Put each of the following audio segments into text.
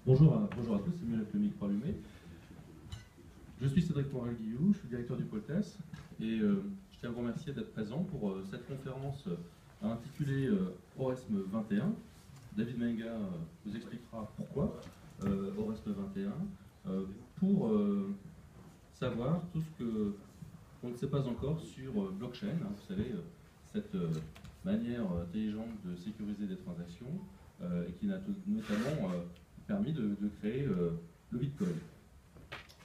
Bonjour à tous, c'est mieux avec le micro allumé. Je suis Cédric Morel-Guillou, je suis directeur du pôle TESS et je tiens à vous remercier d'être présent pour cette conférence intitulée ORESM 21. David Menga vous expliquera pourquoi ORESM 21, pour savoir tout ce qu'on ne sait pas encore sur blockchain, hein, vous savez, cette manière intelligente de sécuriser des transactions et qui n'a notamment permis de créer le Bitcoin.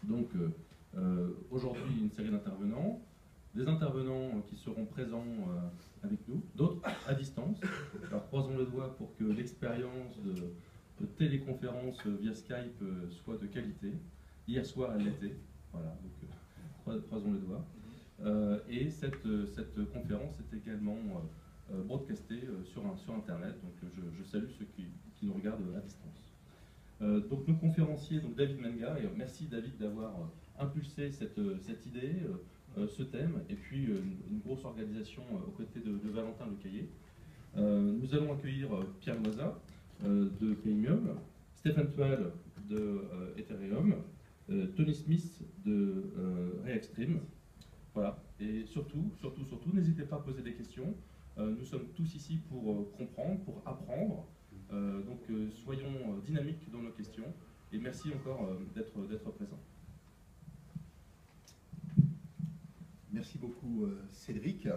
Donc aujourd'hui une série d'intervenants, des intervenants qui seront présents avec nous, d'autres à distance. Alors croisons le doigt pour que l'expérience de téléconférence via Skype soit de qualité. Hier soir elle l'était, voilà, donc croisons le doigt. Et cette conférence est également broadcastée sur Internet, donc je salue ceux qui nous regardent à distance. Donc nos conférenciers, donc David Menga, et merci David d'avoir impulsé cette idée, ce thème, et puis une grosse organisation aux côtés de Valentin Lecaillé. Nous allons accueillir Pierre Loisa de Premium, Stéphane Tual de Ethereum, Tony Smith de Reextreme. Voilà, et surtout, n'hésitez pas à poser des questions. Nous sommes tous ici pour comprendre, pour apprendre. Donc soyons dynamiques dans nos questions et merci encore d'être présent. Merci beaucoup Cédric.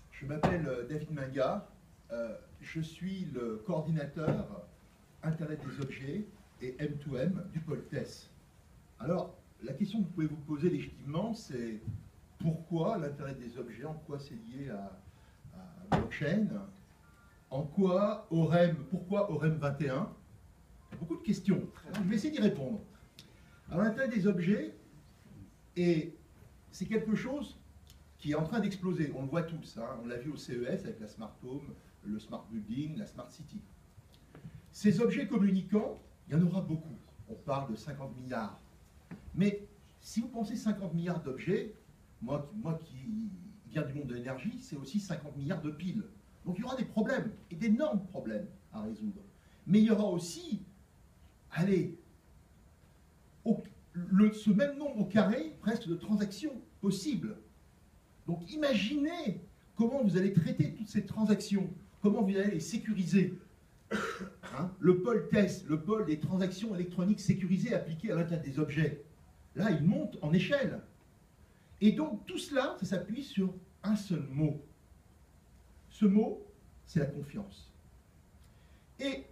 Je m'appelle David Menga, je suis le coordinateur Internet des objets et M2M du pôle TESS. Alors la question que vous pouvez vous poser légitimement, c'est pourquoi l'Internet des objets, en quoi c'est lié à blockchain? En quoi pourquoi OREM 21? Il y a beaucoup de questions. Je vais essayer d'y répondre. Alors l'Internet des objets, c'est quelque chose qui est en train d'exploser. On le voit tous. Hein. On l'a vu au CES avec la Smart Home, le Smart Building, la Smart City. Ces objets communicants, il y en aura beaucoup. On parle de 50 milliards. Mais si vous pensez 50 milliards d'objets, moi qui viens du monde de l'énergie, c'est aussi 50 milliards de piles. Donc il y aura des problèmes, et d'énormes problèmes à résoudre. Mais il y aura aussi, allez, ce même nombre au carré presque de transactions possibles. Donc imaginez comment vous allez traiter toutes ces transactions, comment vous allez les sécuriser. Hein, le pôle TESS, le pôle des transactions électroniques sécurisées appliquées à l'Internet des objets, là il monte en échelle. Et donc tout cela, ça s'appuie sur un seul mot. Ce mot, c'est la confiance. Et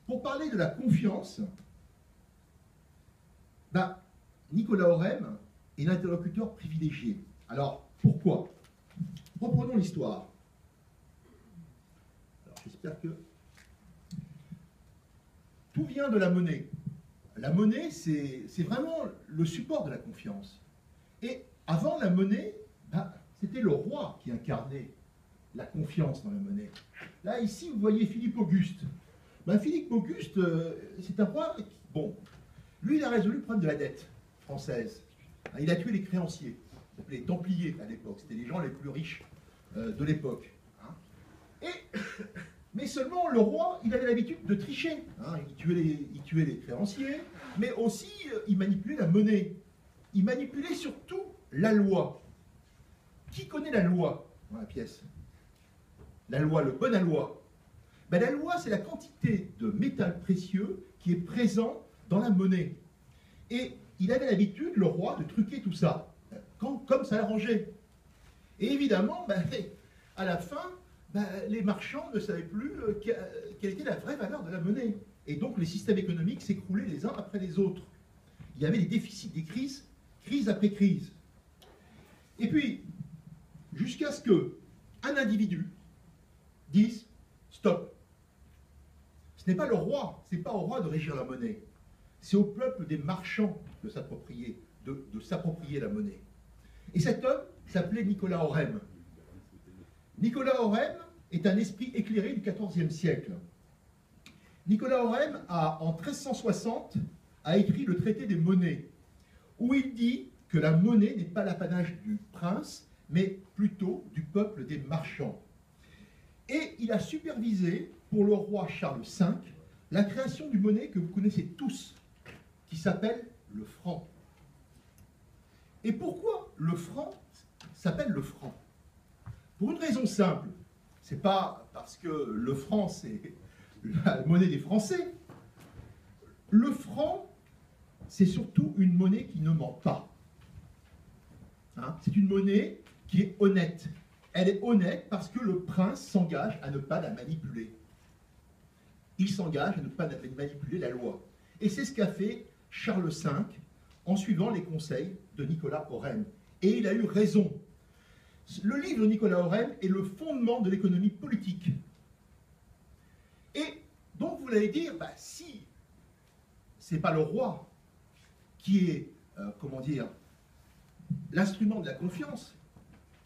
pour parler de la confiance, Nicolas Orem est l'interlocuteur privilégié. Alors, pourquoi? Reprenons l'histoire. Alors, j'espère que... Tout vient de la monnaie. La monnaie, c'est vraiment le support de la confiance. Et avant la monnaie, c'était le roi qui incarnait la confiance dans la monnaie. Là, ici, vous voyez Philippe Auguste. Philippe Auguste, c'est un roi qui, bon, lui, il a résolu le problème de la dette française. Il a tué les créanciers, les Templiers à l'époque. C'était les gens les plus riches de l'époque. Mais seulement, le roi, il avait l'habitude de tricher. Il tuait les créanciers, mais aussi, il manipulait la monnaie. Il manipulait surtout la loi. Qui connaît la loi dans la pièce? La loi, le bon à loi. La loi, c'est la quantité de métal précieux qui est présent dans la monnaie. Et il avait l'habitude, le roi, de truquer tout ça, comme ça l'arrangeait. Et évidemment, à la fin, les marchands ne savaient plus quelle était la vraie valeur de la monnaie. Et donc les systèmes économiques s'écroulaient les uns après les autres. Il y avait des déficits, des crises, crise après crise. Et puis, jusqu'à ce qu'un individu disent stop. Ce n'est pas le roi, ce n'est pas au roi de régir la monnaie. C'est au peuple des marchands de s'approprier la monnaie. Et cet homme s'appelait Nicolas Orem. Nicolas Orem est un esprit éclairé du XIVe siècle. Nicolas Orem, en 1360, a écrit le traité des monnaies, où il dit que la monnaie n'est pas l'apanage du prince, mais plutôt du peuple des marchands. Et il a supervisé, pour le roi Charles V, la création d'une monnaie que vous connaissez tous, qui s'appelle le franc. Et pourquoi le franc s'appelle le franc? Pour une raison simple. C'est pas parce que le franc, c'est la monnaie des Français. Le franc, c'est surtout une monnaie qui ne ment pas. Hein? C'est une monnaie qui est honnête. Elle est honnête parce que le prince s'engage à ne pas la manipuler. Il s'engage à ne pas manipuler la loi. Et c'est ce qu'a fait Charles V en suivant les conseils de Nicolas Oren. Et il a eu raison. Le livre de Nicolas Oren est le fondement de l'économie politique. Et donc vous allez dire, bah, si ce n'est pas le roi qui est, comment dire, l'instrument de la confiance,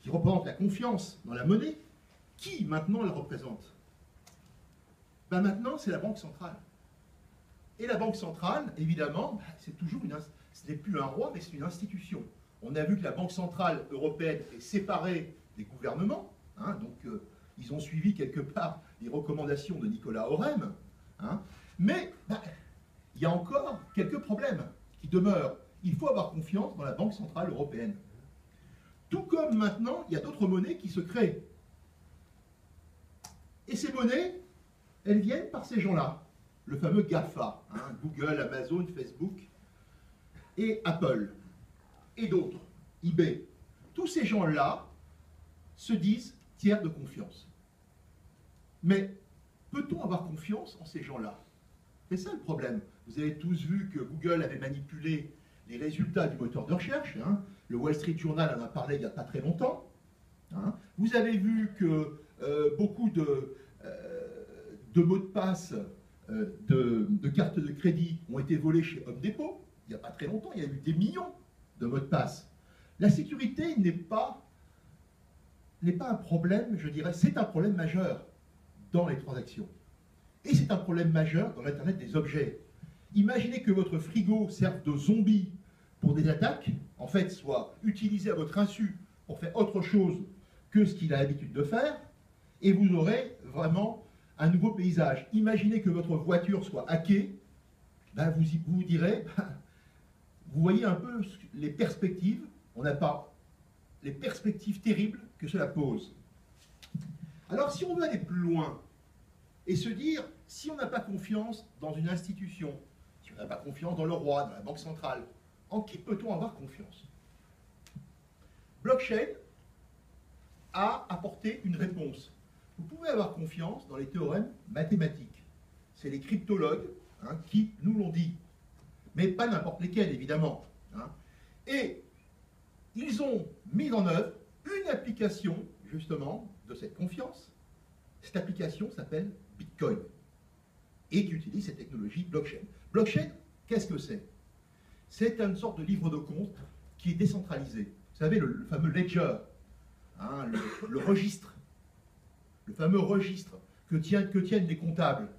qui représente la confiance dans la monnaie, qui maintenant la représente? Ben maintenant, c'est la Banque centrale. Et la Banque centrale, évidemment, c'est toujours ce n'est plus un roi, mais c'est une institution. On a vu que la Banque centrale européenne est séparée des gouvernements, hein, donc ils ont suivi quelque part les recommandations de Nicolas Oren, hein, mais il y a encore quelques problèmes qui demeurent. Il faut avoir confiance dans la Banque centrale européenne. Tout comme maintenant, il y a d'autres monnaies qui se créent. Et ces monnaies, elles viennent par ces gens-là, le fameux GAFA, hein, Google, Amazon, Facebook et Apple, et d'autres, eBay. Tous ces gens-là se disent tiers de confiance. Mais peut-on avoir confiance en ces gens-là? C'est ça le problème. Vous avez tous vu que Google avait manipulé les résultats du moteur de recherche. Hein. Le Wall Street Journal en a parlé il n'y a pas très longtemps. Hein. Vous avez vu que beaucoup de mots de passe de cartes de crédit ont été volés chez Home Depot. Il n'y a pas très longtemps, il y a eu des millions de mots de passe. La sécurité n'est pas un problème, je dirais, c'est un problème majeur dans les transactions. Et c'est un problème majeur dans l'Internet des objets. Imaginez que votre frigo serve de zombie pour des attaques, en fait, soit utilisé à votre insu pour faire autre chose que ce qu'il a l'habitude de faire, et vous aurez vraiment un nouveau paysage. Imaginez que votre voiture soit hackée, ben vous vous direz, vous voyez un peu les perspectives, on n'a pas les perspectives terribles que cela pose. Alors si on veut aller plus loin et se dire, si on n'a pas confiance dans une institution, si on n'a pas confiance dans le roi, dans la banque centrale, en qui peut-on avoir confiance? Blockchain a apporté une réponse. Vous pouvez avoir confiance dans les théorèmes mathématiques. C'est les cryptologues qui nous l'ont dit. Mais pas n'importe lesquels, évidemment. Hein. Et ils ont mis en œuvre une application, justement, de cette confiance. Cette application s'appelle Bitcoin et qui utilise cette technologie blockchain. Blockchain, qu'est-ce que c'est? C'est une sorte de livre de compte qui est décentralisé. Vous savez, le fameux ledger, hein, le registre, le fameux registre que tiennent les comptables.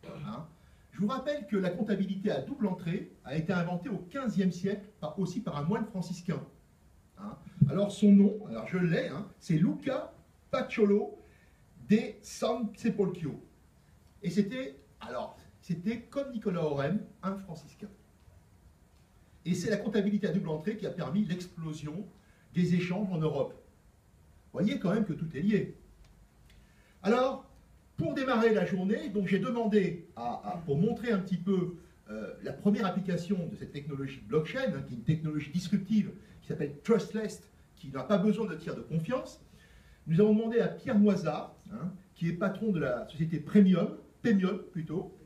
Hein. Je vous rappelle que la comptabilité à double entrée a été inventée au XVe siècle, aussi par un moine franciscain. Hein. Alors son nom, alors je l'ai, hein, c'est Luca Paciolo de San Sepolcro. Et c'était comme Nicolas Oren, un franciscain. Et c'est la comptabilité à double entrée qui a permis l'explosion des échanges en Europe. Vous voyez quand même que tout est lié. Alors, pour démarrer la journée, donc j'ai demandé, pour montrer un petit peu la première application de cette technologie blockchain, hein, qui est une technologie disruptive qui s'appelle Trustless, qui n'a pas besoin de tiers de confiance, nous avons demandé à Pierre Noisat, hein, qui est patron de la société Pemium plutôt,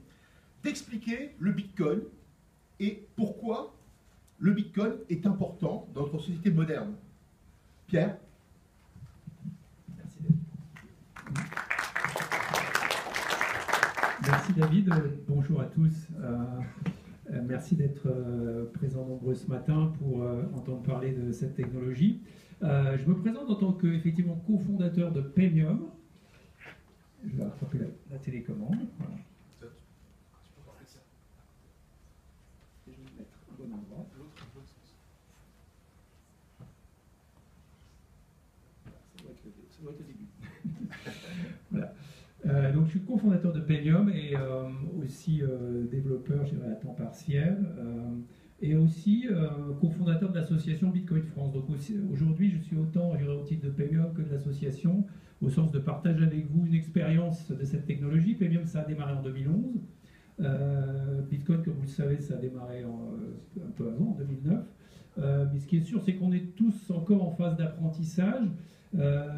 d'expliquer le Bitcoin et pourquoi le Bitcoin est important dans notre société moderne. Pierre? Merci David. Merci David, bonjour à tous. Merci d'être présents nombreux ce matin pour entendre parler de cette technologie. Je me présente en tant que effectivement cofondateur de Pemium. Je vais attraper la télécommande. Voilà. Et je vais me mettre au bon endroit. Ça doit être le début. Voilà. Donc je suis cofondateur de Paynium et aussi développeur, je dirais, à temps partiel. Et aussi cofondateur de l'association Bitcoin France. Donc aujourd'hui, je suis autant au titre de Paynium que de l'association, au sens de partager avec vous une expérience de cette technologie. Paynium, ça a démarré en 2011. Bitcoin, comme vous le savez, ça a démarré un peu avant, en 2009. Mais ce qui est sûr, c'est qu'on est tous encore en phase d'apprentissage.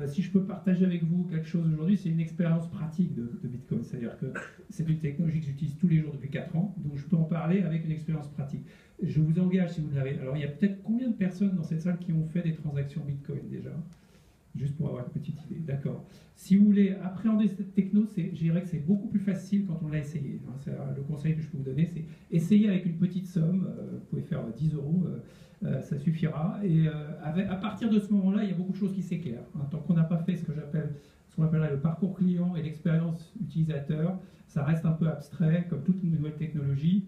Si je peux partager avec vous quelque chose aujourd'hui, c'est une expérience pratique de Bitcoin. C'est-à-dire que c'est une technologie que j'utilise tous les jours depuis 4 ans, donc je peux en parler avec une expérience pratique. Je vous engage si vous l'avez. Alors il y a peut-être combien de personnes dans cette salle qui ont fait des transactions Bitcoin déjà? Juste pour avoir une petite idée, d'accord. Si vous voulez appréhender cette techno, je dirais que c'est beaucoup plus facile quand on l'a essayé. Le conseil que je peux vous donner, c'est essayer avec une petite somme. Vous pouvez faire 10 euros, ça suffira. Et à partir de ce moment-là, il y a beaucoup de choses qui s'éclairent. Tant qu'on n'a pas fait ce qu'on appellerait le parcours client et l'expérience utilisateur, ça reste un peu abstrait, comme toute nouvelle technologie.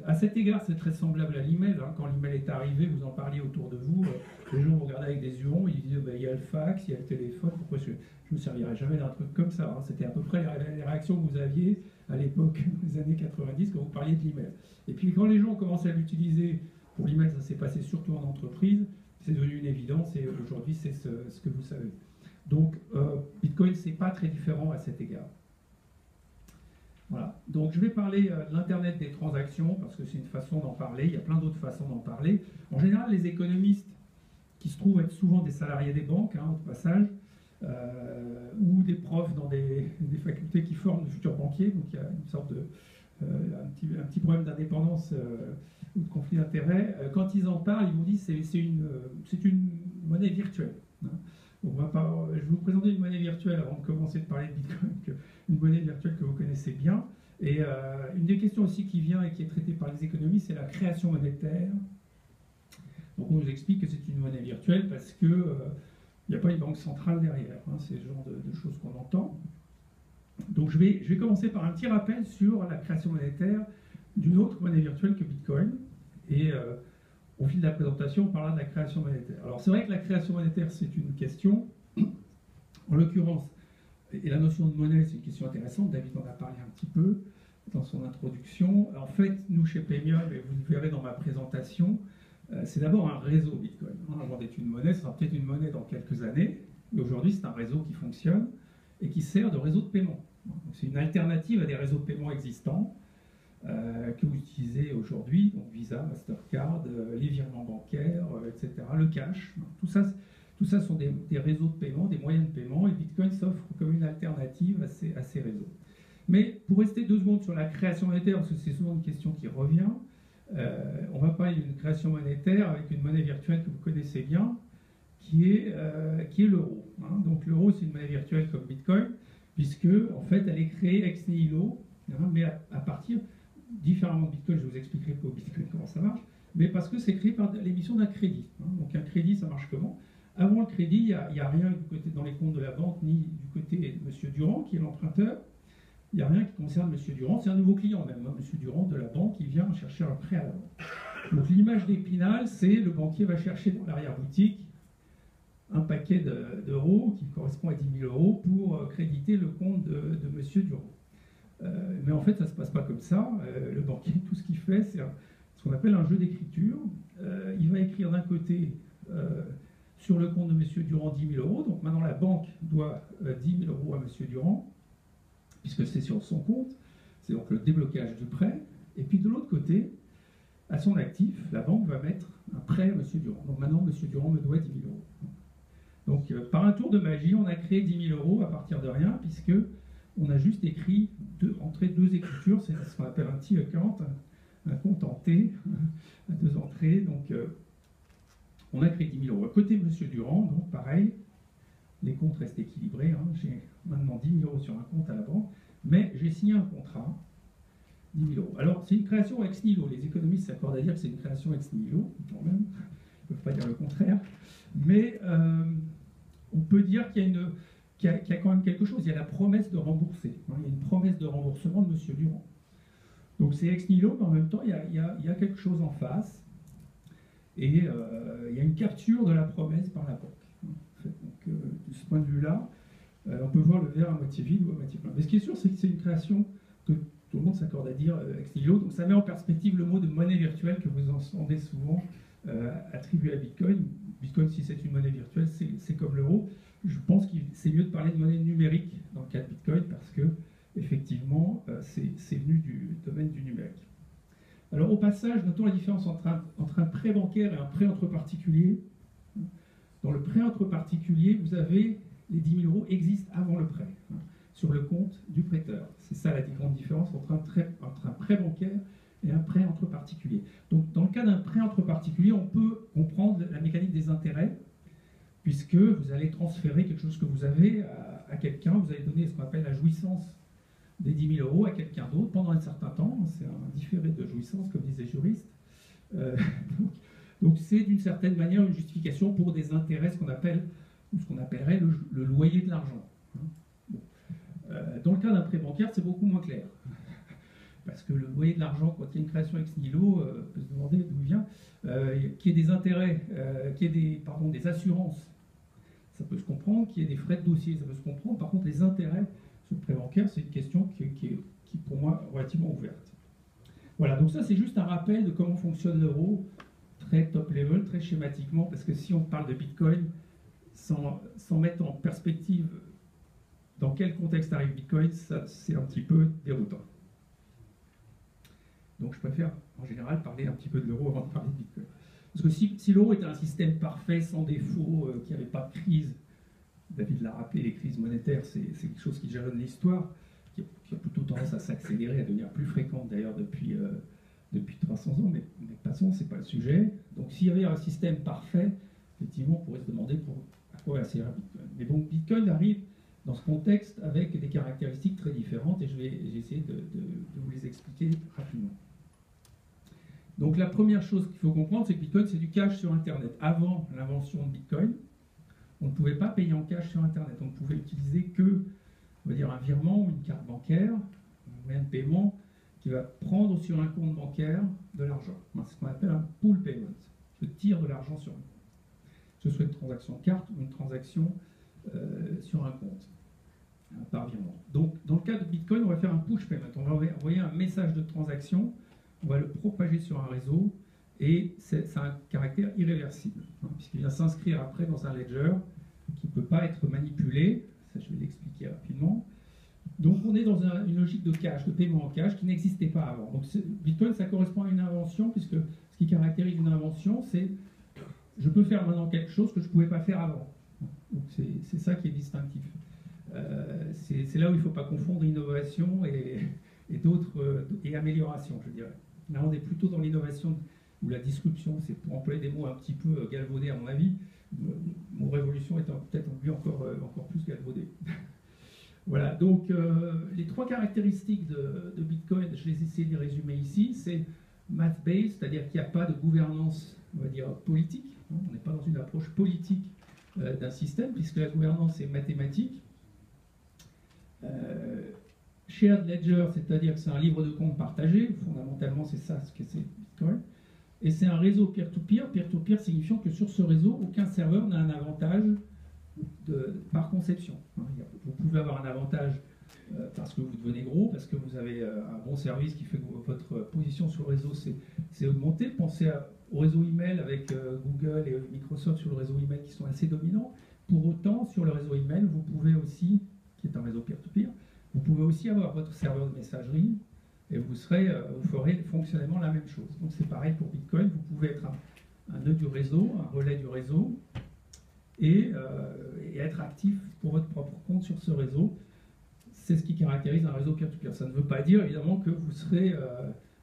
À cet égard, c'est très semblable à l'email. Quand l'email est arrivé, vous en parliez autour de vous, les gens vous regardaient avec des yeux ronds, ils disaient il y a le fax, il y a le téléphone, pourquoi je ne me servirais jamais d'un truc comme ça? C'était à peu près les réactions que vous aviez à l'époque, des années 90, quand vous parliez de l'email. Et puis quand les gens ont commencé à l'utiliser, pour l'email, ça s'est passé surtout en entreprise, c'est devenu une évidence et aujourd'hui, c'est ce que vous savez. Donc, Bitcoin, c'est pas très différent à cet égard. Voilà. Donc je vais parler de l'Internet des transactions, parce que c'est une façon d'en parler, il y a plein d'autres façons d'en parler. En général, les économistes, qui se trouvent être souvent des salariés des banques, au passage, ou des profs dans des facultés qui forment de futurs banquiers, donc il y a une sorte de un petit problème d'indépendance ou de conflit d'intérêts. Quand ils en parlent, ils vous disent que c'est une monnaie virtuelle. Je vais vous présenter une monnaie virtuelle avant de commencer de parler de Bitcoin, une monnaie virtuelle que vous connaissez bien. Et une des questions aussi qui vient et qui est traitée par les économistes, c'est la création monétaire. Donc on nous explique que c'est une monnaie virtuelle parce qu'il n'y a pas une banque centrale derrière. C'est le genre de choses qu'on entend. Donc je vais commencer par un petit rappel sur la création monétaire d'une autre monnaie virtuelle que Bitcoin. Et au fil de la présentation, on parlera de la création monétaire. Alors c'est vrai que la création monétaire, c'est une question. En l'occurrence, et la notion de monnaie, c'est une question intéressante. David en a parlé un petit peu dans son introduction. En fait, nous, chez Paynium, et vous le verrez dans ma présentation, c'est d'abord un réseau Bitcoin. Avant d'être une monnaie, ça sera peut-être une monnaie dans quelques années. Mais aujourd'hui, c'est un réseau qui fonctionne et qui sert de réseau de paiement. C'est une alternative à des réseaux de paiement existants que vous utilisez aujourd'hui, donc Visa, Mastercard, les virements bancaires, etc., le cash. Tout ça sont des réseaux de paiement, des moyens de paiement, et Bitcoin s'offre comme une alternative à ces réseaux. Mais pour rester 2 secondes sur la création monétaire, parce que c'est souvent une question qui revient, on va parler d'une création monétaire avec une monnaie virtuelle que vous connaissez bien, qui est l'euro. Donc l'euro, c'est une monnaie virtuelle comme Bitcoin, puisque en fait, elle est créée ex nihilo, mais à partir, différemment de Bitcoin, je vous expliquerai pour Bitcoin comment ça marche, mais parce que c'est créé par l'émission d'un crédit. Donc un crédit, ça marche comment? Avant le crédit, il n'y a rien du côté, dans les comptes de la banque, ni du côté de M. Durand, qui est l'emprunteur. Il n'y a rien qui concerne M. Durand. C'est un nouveau client même, M. Durand de la banque, qui vient chercher un prêt à la banque. Donc l'image d'Épinal, c'est le banquier va chercher dans l'arrière-boutique un paquet d'euros qui correspond à 10 000 euros pour créditer le compte de M. Durand. Mais en fait, ça ne se passe pas comme ça. Le banquier, tout ce qu'il fait, c'est ce qu'on appelle un jeu d'écriture. Il va écrire d'un côté sur le compte de M. Durand 10 000 euros. Donc maintenant, la banque doit 10 000 euros à M. Durand, puisque c'est sur son compte. C'est donc le déblocage du prêt. Et puis de l'autre côté, à son actif, la banque va mettre un prêt à M. Durand. Donc maintenant, M. Durand me doit 10 000 euros. Donc par un tour de magie, on a créé 10 000 euros à partir de rien, puisque on a juste écrit entré 2 écritures, c'est ce qu'on appelle un T-account, un compte en T, à 2 entrées. Donc on a créé 10 000 euros. À côté de M. Durand, donc pareil, les comptes restent équilibrés. J'ai maintenant 10 000 euros sur un compte à la banque, mais j'ai signé un contrat, 10 000 euros. Alors c'est une création ex nihilo. Les économistes s'accordent à dire que c'est une création ex nihilo, quand même. Ils ne peuvent pas dire le contraire. Mais on peut dire qu'il y a quand même quelque chose. Il y a la promesse de rembourser. Il y a une promesse de remboursement de M. Durand. Donc c'est ex nihilo, mais en même temps, il y a quelque chose en face. Et il y a une capture de la promesse par la banque. En fait, donc, de ce point de vue-là, on peut voir le verre à moitié vide ou à moitié plein. Mais ce qui est sûr, c'est que c'est une création que tout le monde s'accorde à dire ex nihilo. Donc ça met en perspective le mot de monnaie virtuelle que vous entendez souvent attribué à Bitcoin. Bitcoin, si c'est une monnaie virtuelle, c'est comme l'euro. Je pense que c'est mieux de parler de monnaie numérique dans le cas de Bitcoin parce que, effectivement, c'est venu du domaine du numérique. Alors, au passage, notons la différence entre un prêt bancaire et un prêt entre particuliers. Dans le prêt entre particuliers, vous avez les 10 000 € existent avant le prêt, sur le compte du prêteur. C'est ça la grande différence entre un prêt bancaire et un prêt entre particuliers. Donc, dans le cas d'un prêt entre particuliers, on peut comprendre la mécanique des intérêts, puisque vous allez transférer quelque chose que vous avez à quelqu'un, vous allez donner ce qu'on appelle la jouissance des 10 000 € à quelqu'un d'autre pendant un certain temps. C'est un différé de jouissance, comme disent les juristes. Donc c'est d'une certaine manière une justification pour des intérêts, ce qu'on appellerait le loyer de l'argent. Dans le cas d'un prêt bancaire, c'est beaucoup moins clair. Parce que le loyer de l'argent, quand il y a une création ex nihilo, on peut se demander d'où il vient, qu'il y ait des intérêts, qu'il y ait des assurances, ça peut se comprendre, qu'il y ait des frais de dossier, ça peut se comprendre. Par contre, les intérêts sur le prêt bancaire, c'est une question qui est pour moi relativement ouverte. Voilà, donc ça c'est juste un rappel de comment fonctionne l'euro, très top level, très schématiquement, parce que si on parle de Bitcoin, sans mettre en perspective dans quel contexte arrive Bitcoin, c'est un petit peu déroutant. Donc je préfère en général parler un petit peu de l'euro avant de parler de Bitcoin. Parce que si l'euro était un système parfait, sans défaut, qui n'avait pas de crise, David l'a rappelé, les crises monétaires, c'est quelque chose qui jalonne l'histoire, qui a plutôt tendance à s'accélérer, à devenir plus fréquente d'ailleurs depuis 300 ans, mais passons, ce n'est pas le sujet. Donc s'il y avait un système parfait, effectivement, on pourrait se demander à quoi va servir Bitcoin. Mais bon, Bitcoin arrive dans ce contexte avec des caractéristiques très différentes, et je vais essayer de vous les expliquer rapidement. Donc la première chose qu'il faut comprendre, c'est que Bitcoin, c'est du cash sur Internet. Avant l'invention de Bitcoin, on ne pouvait pas payer en cash sur Internet. On ne pouvait utiliser que, on va dire, un virement ou une carte bancaire, un moyen de paiement qui va prendre sur un compte bancaire de l'argent. C'est ce qu'on appelle un pool payment. Je tire de l'argent sur un compte. Que ce soit une transaction carte ou une transaction sur un compte, par virement. Donc, dans le cas de Bitcoin, on va faire un push payment. On va envoyer un message de transaction, on va le propager sur un réseau, et ça a un caractère irréversible, puisqu'il vient s'inscrire après dans un ledger qui ne peut pas être manipulé. Ça, je vais l'expliquer rapidement. Donc, on est dans une logique de cash, de paiement en cash, qui n'existait pas avant. Donc, Bitcoin, ça correspond à une invention, puisque ce qui caractérise une invention, c'est je peux faire maintenant quelque chose que je ne pouvais pas faire avant. Donc, c'est ça qui est distinctif. C'est là où il ne faut pas confondre innovation et amélioration, je dirais. Là, on est plutôt dans l'innovation ou la disruption, c'est pour employer des mots un petit peu galvaudés à mon avis. Mon révolution étant peut-être lui encore plus galvaudé. Voilà, donc les trois caractéristiques de Bitcoin, je les ai essayé de les résumer ici, c'est math-based, c'est-à-dire qu'il n'y a pas de gouvernance, on va dire, politique. On n'est pas dans une approche politique d'un système, puisque la gouvernance est mathématique. Shared ledger, c'est-à-dire que c'est un livre de compte partagé, fondamentalement c'est ça ce que c'est Bitcoin. Et c'est un réseau peer-to-peer, peer-to-peer signifiant que sur ce réseau, aucun serveur n'a un avantage par conception. Vous pouvez avoir un avantage parce que vous devenez gros, parce que vous avez un bon service qui fait que votre position sur le réseau s'est augmentée. Pensez au réseau email avec Google et Microsoft sur le réseau email qui sont assez dominants. Pour autant, sur le réseau email, vous pouvez aussi, qui est un réseau peer-to-peer, vous pouvez aussi avoir votre serveur de messagerie et vous ferez fonctionnellement la même chose. Donc c'est pareil pour Bitcoin, vous pouvez être un nœud du réseau, un relais du réseau, et être actif pour votre propre compte sur ce réseau. C'est ce qui caractérise un réseau peer-to-peer. Ça ne veut pas dire évidemment que vous serez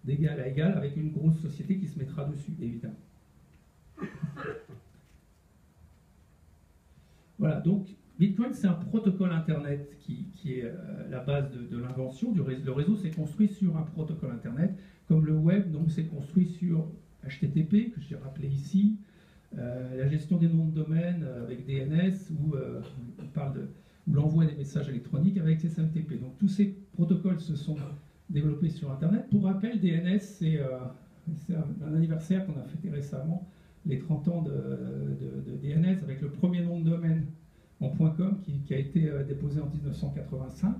d'égal à égal avec une grosse société qui se mettra dessus, évidemment. Voilà, donc Bitcoin, c'est un protocole Internet qui est la base de l'invention du réseau. Le réseau s'est construit sur un protocole Internet, comme le web, donc c'est construit sur HTTP, que j'ai rappelé ici, la gestion des noms de domaine avec DNS, où on parle de l'envoi des messages électroniques avec SMTP. Donc tous ces protocoles se sont développés sur Internet. Pour rappel, DNS, c'est un anniversaire qu'on a fêté récemment, les 30 ans de DNS, avec le premier nom de domaine en .com qui a été déposé en 1985.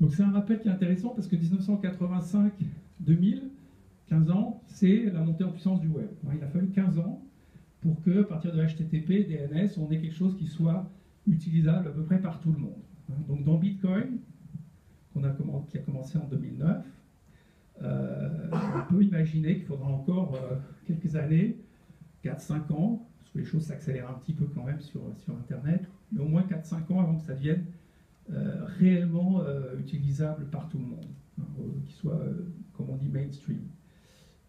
Donc c'est un rappel qui est intéressant parce que 1985-2000, 15 ans, c'est la montée en puissance du web. Il a fallu 15 ans pour que, à partir de HTTP, DNS, on ait quelque chose qui soit utilisable à peu près par tout le monde. Donc dans Bitcoin, qui a commencé en 2009, on peut imaginer qu'il faudra encore quelques années, 4-5 ans, parce que les choses s'accélèrent un petit peu quand même sur Internet, mais au moins 4-5 ans avant que ça devienne réellement utilisable par tout le monde, qu'il soit, comme on dit, mainstream.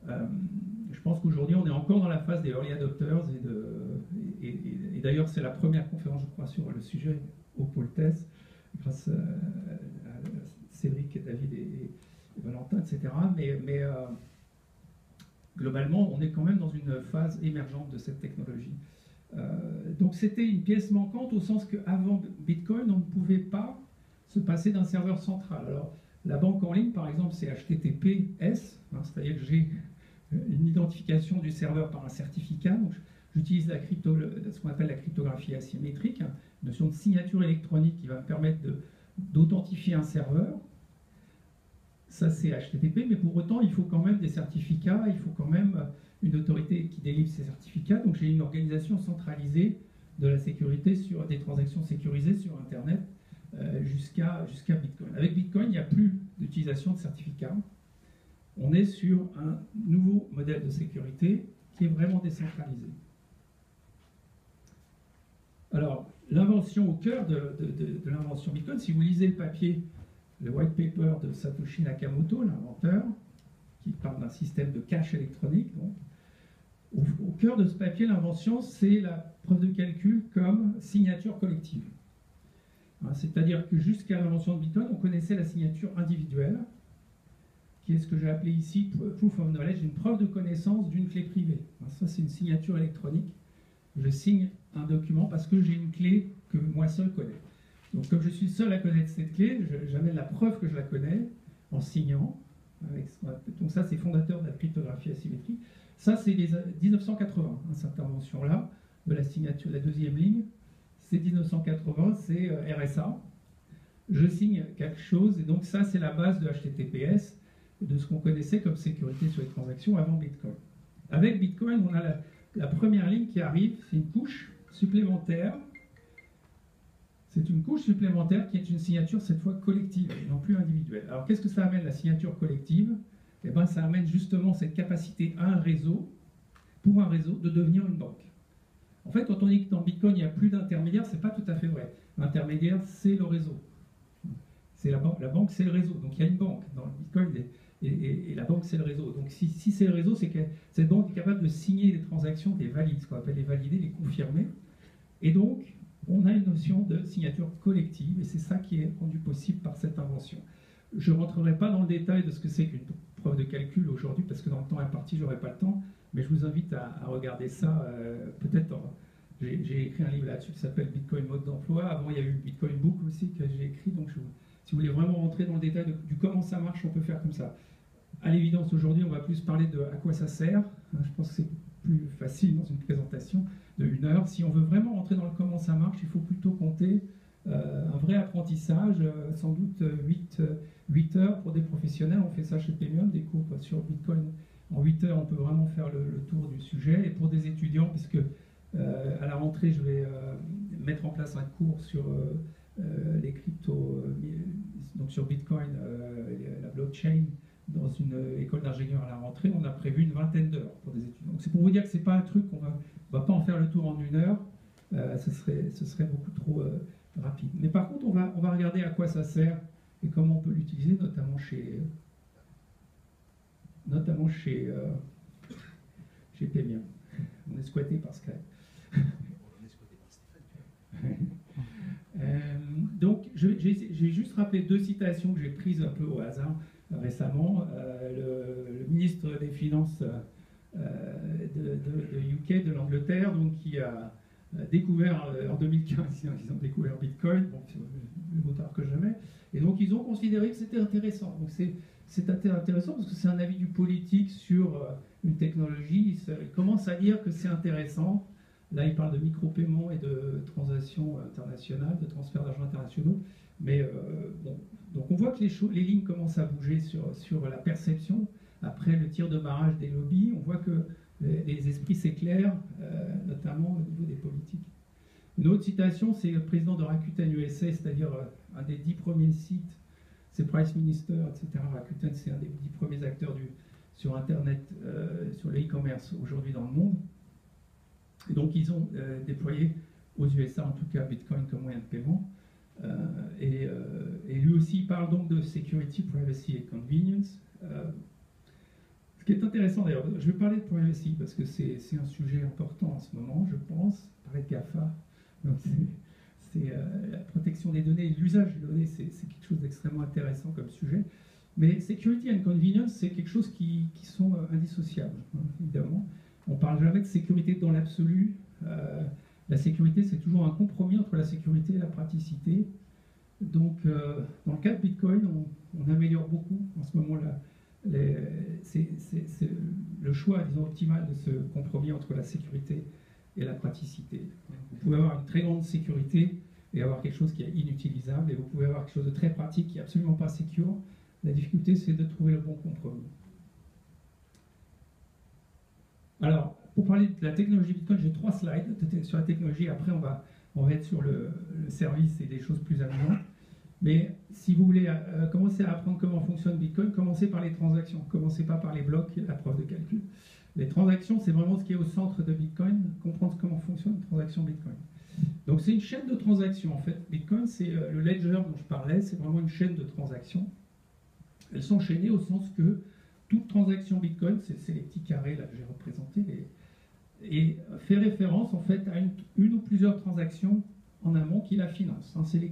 Je pense qu'aujourd'hui, on est encore dans la phase des early adopters, et d'ailleurs, c'est la première conférence, je crois, sur le sujet au Poltès, grâce à Cédric, David et Valentin, etc. Mais globalement, on est quand même dans une phase émergente de cette technologie. Donc c'était une pièce manquante au sens qu'avant Bitcoin, on ne pouvait pas se passer d'un serveur central. Alors, la banque en ligne, par exemple, c'est HTTPS, c'est-à-dire que j'ai une identification du serveur par un certificat. Donc, j'utilise ce qu'on appelle la cryptographie asymétrique, une notion de signature électronique qui va me permettre d'authentifier un serveur. Ça, c'est HTTP, mais pour autant, il faut quand même des certificats, il faut quand même une autorité qui délivre ces certificats. Donc, j'ai une organisation centralisée de la sécurité sur des transactions sécurisées sur Internet jusqu'à Bitcoin. Avec Bitcoin, il n'y a plus d'utilisation de certificats. On est sur un nouveau modèle de sécurité qui est vraiment décentralisé. Alors, l'invention au cœur de l'invention Bitcoin, si vous lisez le papier, le white paper de Satoshi Nakamoto, l'inventeur, qui parle d'un système de cache électronique, donc, au cœur de ce papier, l'invention, c'est la preuve de calcul comme signature collective. C'est-à-dire que jusqu'à l'invention de Bitcoin, on connaissait la signature individuelle, qui est ce que j'ai appelé ici proof of knowledge, une preuve de connaissance d'une clé privée. Ça, c'est une signature électronique. Je signe un document parce que j'ai une clé que moi seul connais. Donc, comme je suis seul à connaître cette clé, j'amène la preuve que je la connais en signant. Donc ça, c'est fondateur de la cryptographie asymétrique. Ça, c'est 1980, cette invention-là, de la signature, la deuxième ligne. C'est 1980, c'est RSA. Je signe quelque chose, et donc ça, c'est la base de HTTPS, de ce qu'on connaissait comme sécurité sur les transactions avant Bitcoin. Avec Bitcoin, on a la première ligne qui arrive, c'est une couche supplémentaire. C'est une couche supplémentaire qui est une signature, cette fois collective, et non plus individuelle. Alors, qu'est-ce que ça amène, la signature collective? Eh bien, ça amène justement cette capacité à un réseau, pour un réseau, de devenir une banque. En fait, quand on dit que dans Bitcoin, il n'y a plus d'intermédiaire, ce n'est pas tout à fait vrai. L'intermédiaire, c'est le réseau. C'est la banque, c'est le réseau. Donc, il y a une banque dans le Bitcoin, et la banque, c'est le réseau. Donc, si c'est le réseau, c'est que cette banque est capable de signer des transactions, des valides, ce qu'on appelle les valider, les confirmer. Et donc, on a une notion de signature collective, et c'est ça qui est rendu possible par cette invention. Je ne rentrerai pas dans le détail de ce que c'est qu'une preuve de calcul aujourd'hui, parce que dans le temps imparti, je n'aurai pas le temps, mais je vous invite à regarder ça. Peut-être, j'ai écrit un livre là-dessus qui s'appelle Bitcoin mode d'emploi. Avant, il y a eu Bitcoin Book aussi que j'ai écrit, donc si vous voulez vraiment rentrer dans le détail du comment ça marche, on peut faire comme ça. À l'évidence, aujourd'hui, on va plus parler de à quoi ça sert. Je pense que c'est plus facile dans une présentation de 1 heure. Si on veut vraiment rentrer dans le comment ça marche, il faut plutôt compter un vrai apprentissage, sans doute 8 heures pour des professionnels. On fait ça chez Pemium, des cours sur Bitcoin. En 8 heures, on peut vraiment faire le tour du sujet. Et pour des étudiants, puisque à la rentrée, je vais mettre en place un cours sur les cryptos, donc sur Bitcoin, la blockchain, dans une école d'ingénieurs à la rentrée, on a prévu une vingtaine d'heures pour des étudiants. Donc c'est pour vous dire que ce n'est pas un truc qu'on va pas en faire le tour en 1 heure, ce serait beaucoup trop rapide. Mais par contre, on va regarder à quoi ça sert et comment on peut l'utiliser, notamment chez Pemium. On est squatté par Skype. Donc, j'ai juste rappelé 2 citations que j'ai prises un peu au hasard récemment. Le ministre des Finances de UK, de l'Angleterre, donc qui a découvert en 2015, ils ont découvert Bitcoin, bon, le mot tard que jamais, et donc ils ont considéré que c'était intéressant. Donc c'est intéressant parce que c'est un avis du politique sur une technologie. Il commence à dire que c'est intéressant Là, il parle de micro-paiements et de transactions internationales, de transferts d'argent internationaux. Mais bon, donc on voit que les lignes commencent à bouger sur la perception. Après le tir de barrage des lobbies, on voit que les esprits s'éclairent, notamment au niveau des politiques. Une autre citation, c'est le président de Rakuten USA, c'est-à-dire un des 10 premiers sites, c'est Price Minister, etc. Rakuten, c'est un des 10 premiers acteurs sur Internet, sur le e-commerce aujourd'hui dans le monde. Et donc ils ont déployé aux USA, en tout cas, Bitcoin comme moyen de paiement. Et lui aussi parle donc de security, privacy et convenience. Ce qui est intéressant d'ailleurs, je vais parler de privacy parce que c'est un sujet important en ce moment, je pense, parler de GAFA. Donc c'est la protection des données, l'usage des données, c'est quelque chose d'extrêmement intéressant comme sujet. Mais security and convenience, c'est quelque chose qui sont indissociables, hein, évidemment. On ne parle jamais de sécurité dans l'absolu. La sécurité, c'est toujours un compromis entre la sécurité et la praticité. Donc, dans le cas de Bitcoin, on améliore beaucoup en ce moment-là. C'est le choix, disons, optimal de ce compromis entre la sécurité et la praticité. Vous pouvez avoir une très grande sécurité et avoir quelque chose qui est inutilisable, et vous pouvez avoir quelque chose de très pratique qui n'est absolument pas secure. La difficulté, c'est de trouver le bon compromis. Alors, pour parler de la technologie Bitcoin, j'ai 3 slides sur la technologie. Après, on va être sur le service et des choses plus amusantes. Mais si vous voulez commencer à apprendre comment fonctionne Bitcoin, commencez par les transactions. Commencez pas par les blocs et la preuve de calcul. Les transactions, c'est vraiment ce qui est au centre de Bitcoin, comprendre comment fonctionne une transaction Bitcoin. Donc c'est une chaîne de transactions en fait. Bitcoin, c'est le ledger dont je parlais, c'est vraiment une chaîne de transactions. Elles sont chaînées au sens que toute transaction Bitcoin, c'est les petits carrés là que j'ai représentés, et fait référence en fait à une ou plusieurs transactions en amont qui la financent. Hein. C'est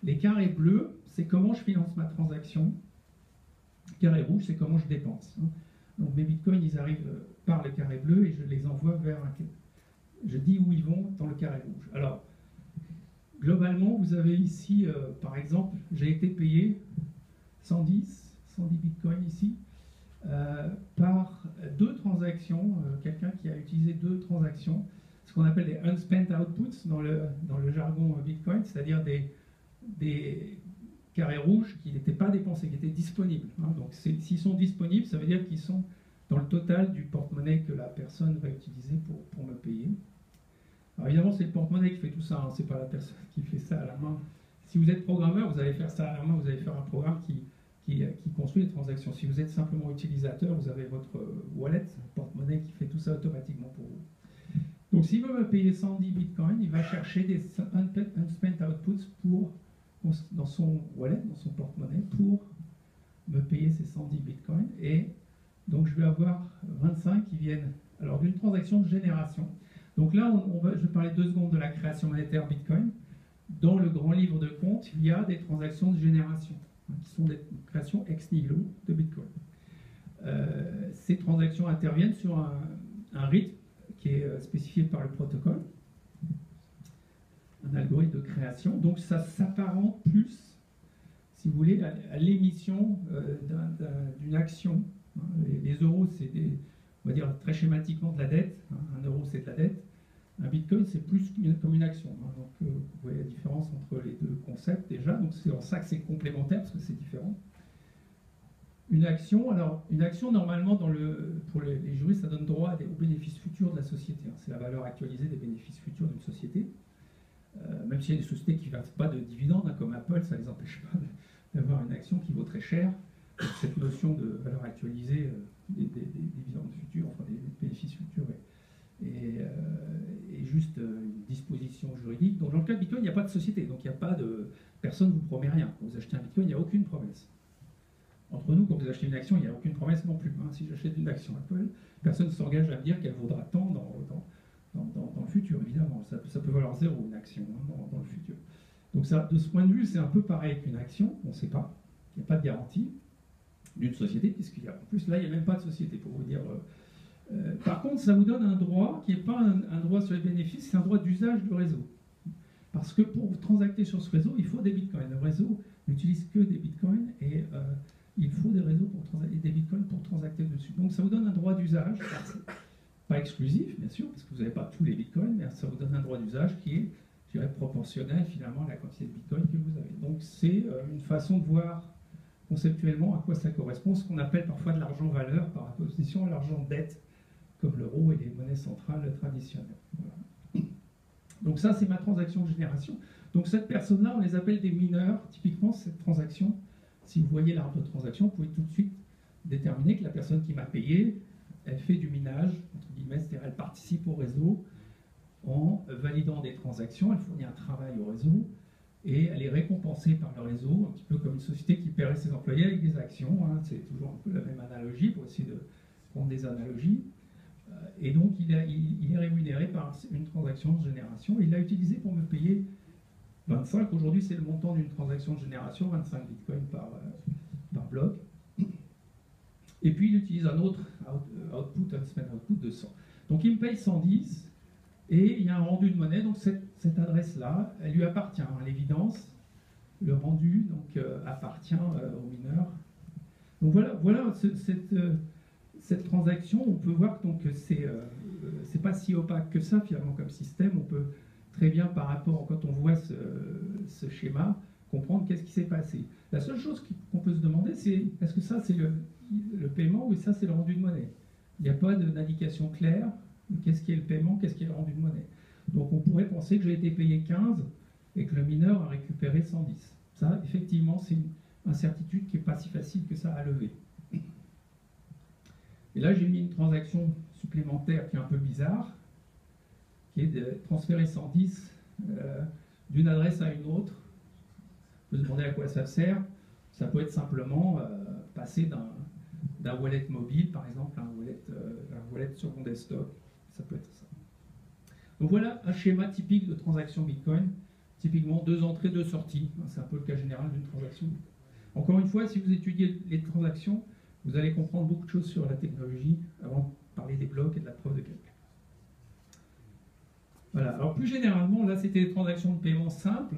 les carrés bleus, c'est comment je finance ma transaction. Carré rouge, c'est comment je dépense. Hein. Donc mes bitcoins, ils arrivent par le carré bleu et je les envoie vers je dis où ils vont dans le carré rouge. Alors, globalement, vous avez ici, par exemple, j'ai été payé 110 bitcoins ici, par 2 transactions, quelqu'un qui a utilisé 2 transactions, ce qu'on appelle des unspent outputs dans le jargon Bitcoin, c'est-à-dire des carrés rouges qui n'étaient pas dépensés, qui étaient disponibles. Hein. Donc s'ils sont disponibles, ça veut dire qu'ils sont dans le total du porte-monnaie que la personne va utiliser pour me payer. Alors évidemment, c'est le porte-monnaie qui fait tout ça, hein. C'est pas la personne qui fait ça à la main. Si vous êtes programmeur, vous allez faire ça à la main, vous allez faire un programme qui construit les transactions. Si vous êtes simplement utilisateur, vous avez votre wallet, porte-monnaie qui fait tout ça automatiquement pour vous. Donc s'il veut me payer 110 bitcoins, il va chercher des unspent outputs dans son wallet, dans son porte-monnaie, pour me payer ces 110 bitcoins. Et donc je vais avoir 25 qui viennent alors d'une transaction de génération. Donc là, je vais parler 2 secondes de la création monétaire Bitcoin. Dans le grand livre de compte, il y a des transactions de génération, hein, qui sont des créations ex nihilo de Bitcoin. Ces transactions interviennent sur un rythme qui est spécifié par le protocole, un algorithme de création. Donc ça s'apparente plus, si vous voulez, à l'émission d'une action. Hein. Les euros, c'est on va dire très schématiquement de la dette. Hein. 1 euro, c'est de la dette. Un bitcoin, c'est plus comme une action. Hein. Donc vous voyez la différence entre les 2 concepts déjà. Donc c'est en ça que c'est complémentaire, parce que c'est différent. Une action, normalement, pour les juristes, ça donne droit aux bénéfices futurs de la société. Hein. C'est la valeur actualisée des bénéfices futurs d'une société. Même s'il y a des sociétés qui ne versent pas de dividendes, hein, comme Apple, ça ne les empêche pas d'avoir une action qui vaut très cher. Donc, cette notion de valeur actualisée des dividendes futurs, enfin des bénéfices futurs, et juste une disposition juridique. Donc dans le cas de Bitcoin, il n'y a pas de société, donc il n'y a pas de... Personne ne vous promet rien. Quand vous achetez un Bitcoin, il n'y a aucune promesse. Entre nous, quand vous achetez une action, il n'y a aucune promesse non plus. Hein. Si j'achète une action Apple, personne ne s'engage à me dire qu'elle vaudra tant dans le futur, évidemment. Ça peut valoir 0, une action, hein, dans le futur. Donc ça, de ce point de vue, c'est un peu pareil qu'une action, on ne sait pas. Il n'y a pas de garantie d'une société, puisqu'il y a, en plus, là, il n'y a même pas de société, pour vous dire. Par contre, ça vous donne un droit qui n'est pas un droit sur les bénéfices, c'est un droit d'usage du réseau. Parce que pour transacter sur ce réseau, il faut des bitcoins. Le réseau n'utilise que des bitcoins et il faut des réseaux des bitcoins pour transacter dessus. Donc ça vous donne un droit d'usage Pas exclusif, bien sûr, parce que vous n'avez pas tous les bitcoins, mais ça vous donne un droit d'usage qui est, je dirais, proportionnel finalement à la quantité de bitcoin que vous avez. Donc c'est une façon de voir conceptuellement à quoi ça correspond, ce qu'on appelle parfois de l'argent-valeur par opposition à l'argent-dette, comme l'euro et les monnaies centrales traditionnelles. Voilà. Donc ça, c'est ma transaction de génération. Donc cette personne-là, on les appelle des mineurs. Typiquement, cette transaction, si vous voyez l'arbre de transaction, vous pouvez tout de suite déterminer que la personne qui m'a payé, elle fait du minage, entre guillemets, c'est-à-dire elle participe au réseau en validant des transactions, elle fournit un travail au réseau, et elle est récompensée par le réseau, un petit peu comme une société qui paierait ses employés avec des actions, hein, c'est toujours un peu la même analogie, pour essayer de prendre des analogies. Et donc il est rémunéré par une transaction de génération, et il l'a utilisé pour me payer 25, aujourd'hui c'est le montant d'une transaction de génération, 25 bitcoins par bloc. Et puis il utilise un autre output, un semaine output de 100. Donc il me paye 110, et il y a un rendu de monnaie, donc cette adresse-là, elle lui appartient, à l'évidence. Le rendu donc, appartient au mineur. Donc voilà cette transaction, on peut voir donc, que c'est pas si opaque que ça finalement comme système. On peut très bien, par rapport, quand on voit ce schéma, comprendre qu'est-ce qui s'est passé. La seule chose qu'on peut se demander, c'est est-ce que ça c'est le paiement ou ça c'est le rendu de monnaie? Il n'y a pas d'indication claire de qu'est-ce qui est le paiement, qu'est-ce qui est le rendu de monnaie. Donc on pourrait penser que j'ai été payé 15 et que le mineur a récupéré 110. Ça, effectivement, c'est une incertitude qui n'est pas si facile que ça à lever. Et là, j'ai mis une transaction supplémentaire qui est un peu bizarre, qui est de transférer 110 d'une adresse à une autre. On peut se demander à quoi ça sert. Ça peut être simplement passer d'un wallet mobile, par exemple, à un wallet sur mon desktop. Ça peut être ça. Donc voilà un schéma typique de transaction Bitcoin. Typiquement 2 entrées, 2 sorties. C'est un peu le cas général d'une transaction. Encore une fois, si vous étudiez les transactions, vous allez comprendre beaucoup de choses sur la technologie avant de parler des blocs et de la preuve de calcul. Voilà. Alors plus généralement, là c'était des transactions de paiement simples.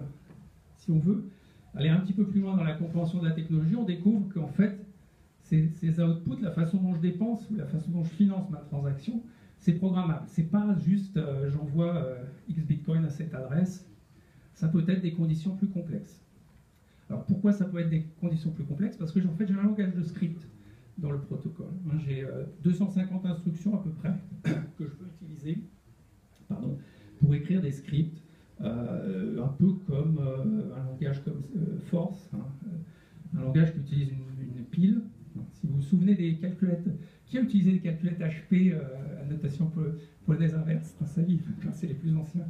Si on veut aller un petit peu plus loin dans la compréhension de la technologie, on découvre qu'en fait, ces outputs, la façon dont je dépense ou la façon dont je finance ma transaction, c'est programmable. C'est pas juste j'envoie X Bitcoin à cette adresse. Ça peut être des conditions plus complexes. Alors pourquoi ça peut être des conditions plus complexes? Parce que en fait j'ai un langage de script dans le protocole. J'ai 250 instructions à peu près que je peux utiliser pour écrire des scripts, un peu comme un langage comme Force, un langage qui utilise une pile. Si vous vous souvenez des calculettes, qui a utilisé des calculettes HP à notation polonaise inverse? Ça y est, c'est les plus anciens.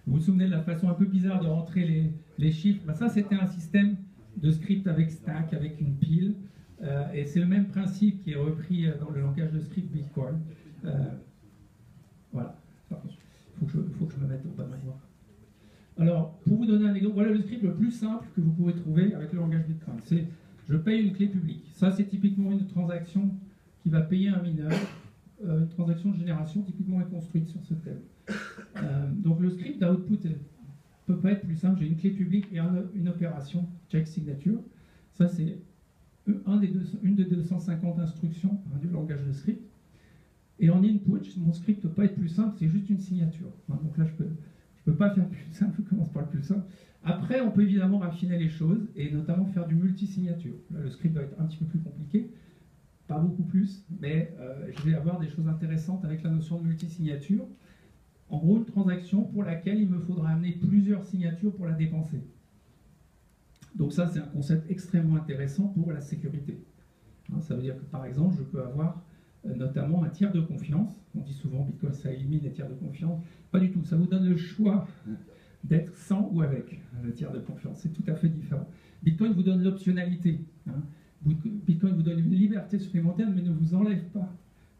Vous vous souvenez de la façon un peu bizarre de rentrer les chiffres? Ça, c'était un système de script avec stack, avec une pile. Et c'est le même principe qui est repris dans le langage de script Bitcoin. Voilà. Il faut que je me mette au bon endroit. Alors, pour vous donner un exemple, voilà le script le plus simple que vous pouvez trouver avec le langage Bitcoin. C'est je paye une clé publique. Ça, c'est typiquement une transaction qui va payer un mineur. Une transaction de génération typiquement est construite sur ce thème. Donc le script d'output ne peut pas être plus simple. J'ai une clé publique et une opération check signature. Ça, c'est une des 250 instructions du langage de script. Et en input, mon script ne peut pas être plus simple, c'est juste une signature. Donc là, je peux pas faire plus simple, je commence par le plus simple. Après, on peut évidemment raffiner les choses et notamment faire du multi-signature. Là, le script va être un petit peu plus compliqué, pas beaucoup plus, mais je vais avoir des choses intéressantes avec la notion de multi-signature. En gros, une transaction pour laquelle il me faudra amener plusieurs signatures pour la dépenser. Donc ça, c'est un concept extrêmement intéressant pour la sécurité. Ça veut dire que, par exemple, je peux avoir notamment un tiers de confiance. On dit souvent Bitcoin, ça élimine les tiers de confiance. Pas du tout. Ça vous donne le choix d'être sans ou avec le tiers de confiance. C'est tout à fait différent. Bitcoin vous donne l'optionnalité. Bitcoin vous donne une liberté supplémentaire, mais ne vous enlève pas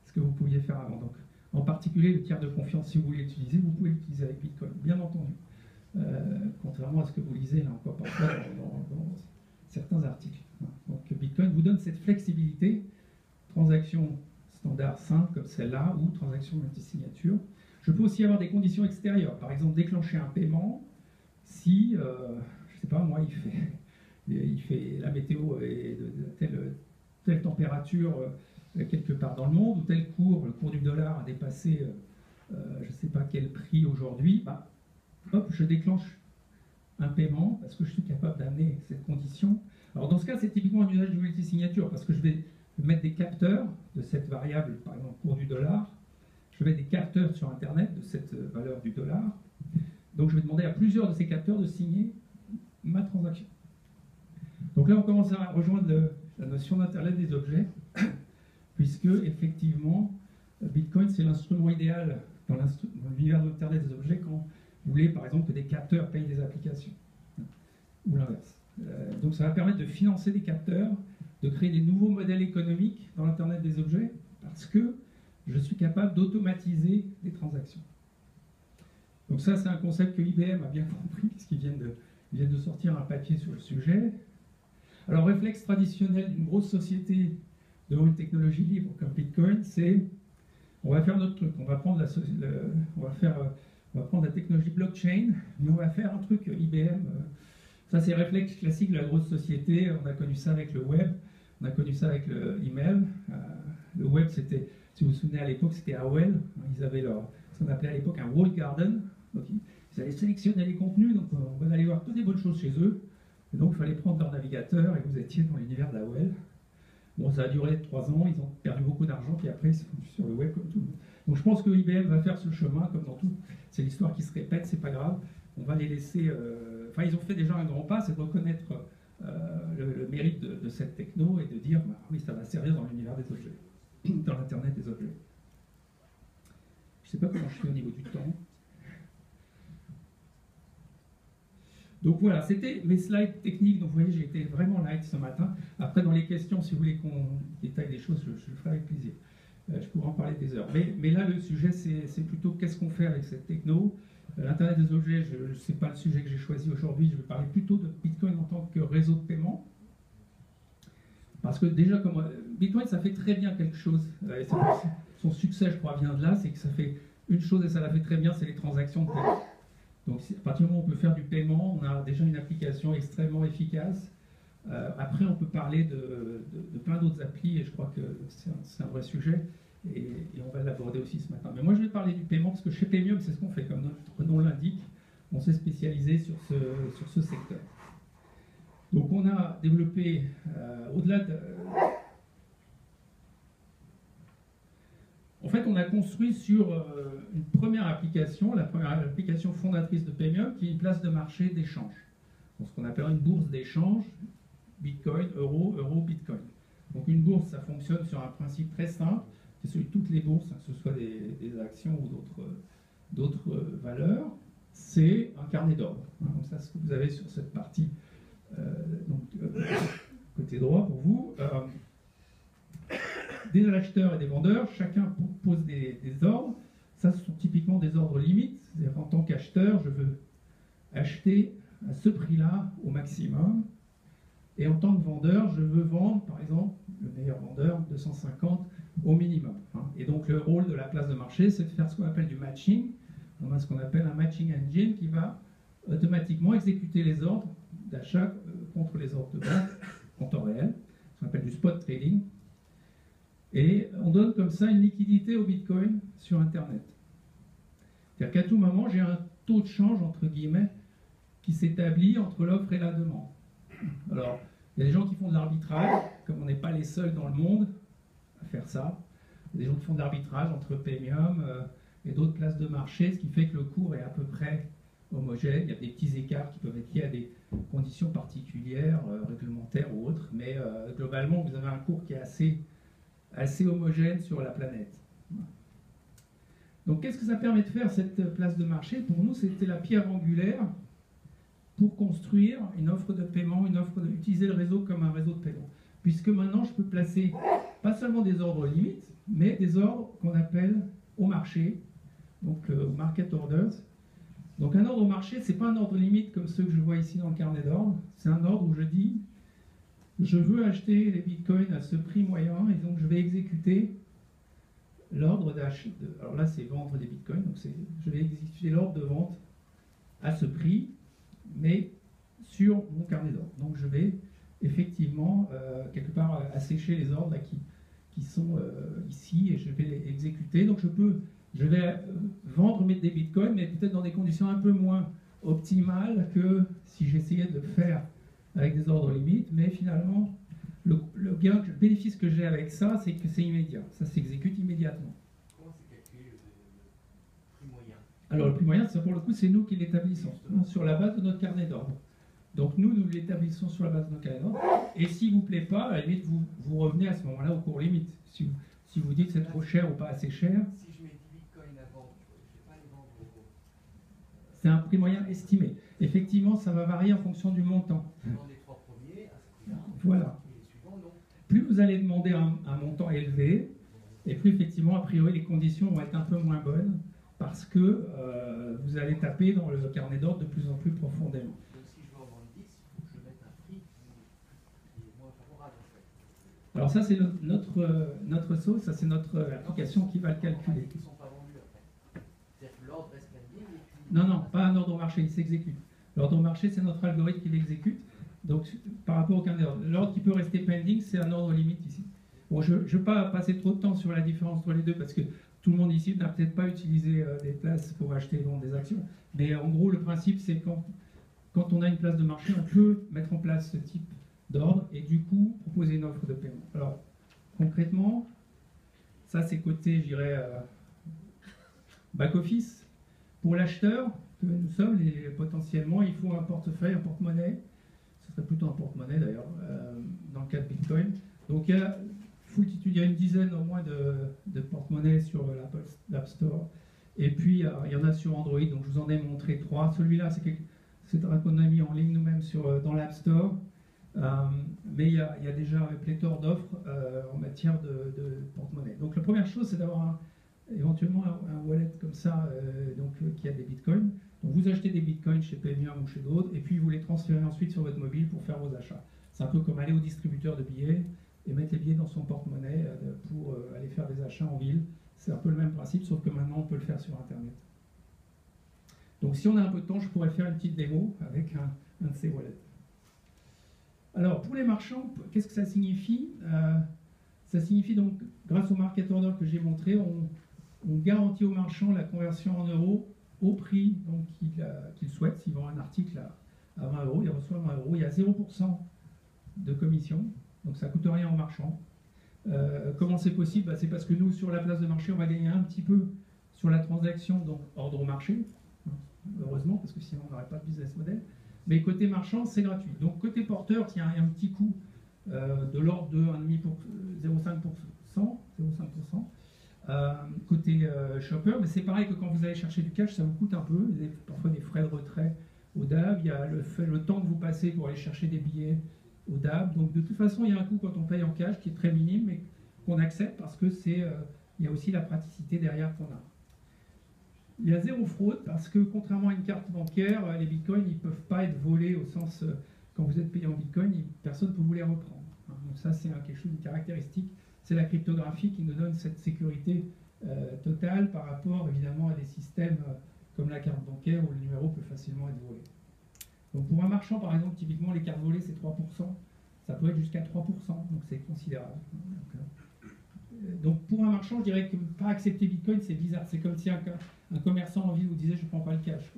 ce que vous pouviez faire avant. Donc, en particulier, le tiers de confiance, si vous voulez l'utiliser, vous pouvez l'utiliser avec Bitcoin, bien entendu. Contrairement à ce que vous lisez là encore parfois dans certains articles. Donc Bitcoin vous donne cette flexibilité, transaction standard simple comme celle-là ou transaction multisignature. Je peux aussi avoir des conditions extérieures, par exemple déclencher un paiement si, je ne sais pas moi, il fait la météo est de telle température quelque part dans le monde, ou tel cours, le cours du dollar a dépassé je ne sais pas quel prix aujourd'hui, bah, hop, je déclenche un paiement parce que je suis capable d'amener cette condition. Alors dans ce cas, c'est typiquement un usage de multisignature parce que je vais mettre des capteurs de cette variable, par exemple cours du dollar. Je vais mettre des capteurs sur Internet de cette valeur du dollar. Donc je vais demander à plusieurs de ces capteurs de signer ma transaction. Donc là, on commence à rejoindre la notion d'Internet des objets, puisque effectivement, Bitcoin, c'est l'instrument idéal dans l'univers de l'Internet des objets quand vous voulez, par exemple, que des capteurs payent des applications, ou l'inverse. Donc ça va permettre de financer des capteurs, de créer des nouveaux modèles économiques dans l'Internet des objets, parce que je suis capable d'automatiser des transactions. Donc ça, c'est un concept que IBM a bien compris, puisqu'ils viennent de sortir un papier sur le sujet. Alors, réflexe traditionnel d'une grosse société devant une technologie libre comme Bitcoin, c'est on va faire notre truc, on va prendre la technologie blockchain, mais on va faire un truc IBM. Ça, c'est réflexe classique de la grosse société. On a connu ça avec le web, on a connu ça avec le email. Le web, c'était, si vous vous souvenez à l'époque, c'était AOL. Ils avaient ce qu'on appelait à l'époque un walled garden. Donc, ils allaient sélectionner les contenus, donc on allait voir toutes des bonnes choses chez eux. Et donc, il fallait prendre leur navigateur et vous étiez dans l'univers d'AOL. Bon, ça a duré 3 ans, ils ont perdu beaucoup d'argent, puis après, ils sont sur le web comme tout le monde. Donc, je pense que IBM va faire ce chemin, comme dans tout. C'est l'histoire qui se répète, c'est pas grave. On va les laisser. Enfin, ils ont fait déjà un grand pas, c'est de reconnaître le mérite de cette techno et de dire, bah, oui, ça va servir dans l'univers des objets, dans l'Internet des objets. Je sais pas comment je suis au niveau du temps. Donc voilà, c'était mes slides techniques. Donc vous voyez, j'ai été vraiment light ce matin. Après, dans les questions, si vous voulez qu'on détaille des choses, je le ferai avec plaisir. Je pourrais en parler des heures. Mais là, le sujet, c'est plutôt qu'est-ce qu'on fait avec cette techno. L'Internet des objets, je ne sais pas le sujet que j'ai choisi aujourd'hui. Je vais parler plutôt de Bitcoin en tant que réseau de paiement. Parce que déjà, comme Bitcoin, ça fait très bien quelque chose. Et son succès, je crois, vient de là. C'est que ça fait une chose et ça la fait très bien, c'est les transactions de paiement. Donc, à partir du moment où on peut faire du paiement, on a déjà une application extrêmement efficace. Après, on peut parler de plein d'autres applis, et je crois que c'est un vrai sujet, et on va l'aborder aussi ce matin. Mais moi, je vais parler du paiement, parce que chez Paymium, c'est ce qu'on fait, comme notre nom l'indique, on s'est spécialisé sur ce secteur. Donc, on a développé, au-delà de... En fait, on a construit sur une première application, la première application fondatrice de Paymium, qui est une place de marché d'échange. Donc, ce qu'on appelle une bourse d'échange, Bitcoin, euro, Bitcoin. Donc une bourse, ça fonctionne sur un principe très simple, c'est celui de toutes les bourses, que ce soit des actions ou d'autres valeurs, c'est un carnet d'ordre. Donc ça, ce que vous avez sur cette partie, côté droit pour vous. Des acheteurs et des vendeurs, chacun pose des ordres. Ça, ce sont typiquement des ordres limites. C'est-à-dire en tant qu'acheteur, je veux acheter à ce prix-là au maximum. Et en tant que vendeur, je veux vendre, par exemple, le meilleur vendeur, 250 au minimum. Et donc le rôle de la place de marché, c'est de faire ce qu'on appelle du matching. On a ce qu'on appelle un matching engine qui va automatiquement exécuter les ordres d'achat contre les ordres de vente en temps réel, ce qu'on appelle du spot trading. Et on donne comme ça une liquidité au Bitcoin sur Internet. C'est-à-dire qu'à tout moment, j'ai un taux de change, entre guillemets, qui s'établit entre l'offre et la demande. Alors, il y a des gens qui font de l'arbitrage, comme on n'est pas les seuls dans le monde à faire ça. Il y a des gens qui font de l'arbitrage entre Paymium et d'autres places de marché, ce qui fait que le cours est à peu près homogène. Il y a des petits écarts qui peuvent être liés à des conditions particulières, réglementaires ou autres, mais globalement, vous avez un cours qui est assez homogène sur la planète. Donc qu'est-ce que ça permet de faire, cette place de marché? Pour nous, c'était la pierre angulaire pour construire une offre de paiement, utiliser le réseau comme un réseau de paiement. Puisque maintenant, je peux placer pas seulement des ordres limites, mais des ordres qu'on appelle au marché, donc market orders. Donc un ordre au marché, c'est pas un ordre limite comme ceux que je vois ici dans le carnet d'ordre, c'est un ordre où je dis je veux acheter les bitcoins à ce prix moyen et donc je vais exécuter l'ordre d'achat. Alors là, c'est vendre des bitcoins, donc je vais exécuter l'ordre de vente à ce prix, mais sur mon carnet d'ordre. Donc je vais effectivement, quelque part, assécher les ordres là, qui qui sont ici et je vais les exécuter. Donc je vais vendre des bitcoins, mais peut-être dans des conditions un peu moins optimales que si j'essayais de le faire avec des ordres limites, mais finalement, le bénéfice que j'ai avec ça, c'est que c'est immédiat. Ça s'exécute immédiatement. Comment c'est calculé le prix moyen? Alors le prix moyen, ça pour le coup, c'est nous qui l'établissons, sur la base de notre carnet d'ordre. Donc nous l'établissons sur la base de notre carnet d'ordre. Et s'il ne vous plaît pas, à la limite, vous revenez à ce moment-là au cours limite. Si vous dites que c'est trop cher ou pas assez cher. Si je mets 10 bitcoins à vendre, je ne vais pas les vendre au... C'est un prix moyen estimé. Effectivement, ça va varier en fonction du montant. Je vends les 3 premiers à ce prix-là. Voilà. Et les suivants, non. Plus vous allez demander un montant élevé, et plus effectivement, a priori, les conditions vont être un peu moins bonnes, parce que vous allez taper dans le carnet d'ordre de plus en plus profondément. Donc si je veux en vendre 10, il faut que je mette un prix qui est moins favorable en fait. Alors ça, c'est notre sauce, ça c'est notre application qui va le calculer. Ils ne sont pas vendus après. C'est-à-dire que l'ordre reste pending et puis... Non, non, pas un ordre au marché, il s'exécute. L'ordre au marché, c'est notre algorithme qui l'exécute. Donc, par rapport au carnet d'ordre, l'ordre qui peut rester pending, c'est un ordre limite ici. Bon, je ne vais pas passer trop de temps sur la différence entre les deux, parce que tout le monde ici n'a peut-être pas utilisé des places pour acheter et vendre des actions. Mais en gros, le principe, c'est quand on a une place de marché, on peut mettre en place ce type d'ordre et du coup, proposer une offre de paiement. Alors, concrètement, ça, c'est côté, je dirais, back-office. Pour l'acheteur que nous sommes, potentiellement, il faut un portefeuille, un porte-monnaie. Ce serait plutôt un porte-monnaie d'ailleurs, dans le cas de Bitcoin. Donc il y a une dizaine au moins de porte-monnaies sur l'App Store. Et puis il y en a sur Android, donc je vous en ai montré 3. Celui-là, c'est un qu'on a mis en ligne nous-mêmes dans l'App Store. Mais il y a déjà un pléthore d'offres en matière de porte-monnaie. Donc la première chose, c'est d'avoir éventuellement un wallet comme ça, qui a des bitcoins. Donc vous achetez des bitcoins chez Premium ou chez d'autres, et puis vous les transférez ensuite sur votre mobile pour faire vos achats. C'est un peu comme aller au distributeur de billets et mettre les billets dans son porte-monnaie pour aller faire des achats en ville. C'est un peu le même principe, sauf que maintenant on peut le faire sur Internet. Donc si on a un peu de temps, je pourrais faire une petite démo avec un de ces wallets. Alors pour les marchands, qu'est-ce que ça signifie? Ça signifie donc, grâce au market order que j'ai montré, on garantit au marchand la conversion en euros au prix qu'il souhaite. S'il vend un article à 20 euros, il reçoit 20 euros. Il y a 0% de commission, donc ça ne coûte rien au marchand. Comment c'est possible? C'est parce que nous, sur la place de marché, on va gagner un petit peu sur la transaction, donc ordre au marché, heureusement, parce que sinon on n'aurait pas de business model. Mais côté marchand, c'est gratuit. Donc côté porteur, il y a un petit coût de l'ordre de 0,5%. Côté shopper, mais c'est pareil que quand vous allez chercher du cash, ça vous coûte un peu. Vous avez parfois des frais de retrait au DAB, il y a le temps que vous passez pour aller chercher des billets au DAB. Donc de toute façon, il y a un coût quand on paye en cash qui est très minime, mais qu'on accepte parce que il y a aussi la praticité derrière qu'on a. Il y a zéro fraude parce que contrairement à une carte bancaire, les bitcoins ne peuvent pas être volés au sens, quand vous êtes payé en bitcoin, personne ne peut vous les reprendre. Donc ça, c'est quelque chose, une caractéristique. C'est la cryptographie qui nous donne cette sécurité totale par rapport évidemment à des systèmes comme la carte bancaire où le numéro peut facilement être volé. Donc pour un marchand, par exemple, typiquement les cartes volées c'est 3%, ça peut être jusqu'à 3%, donc c'est considérable. Donc pour un marchand, je dirais que pas accepter Bitcoin c'est bizarre, c'est comme si un commerçant en ville vous disait je ne prends pas le cash.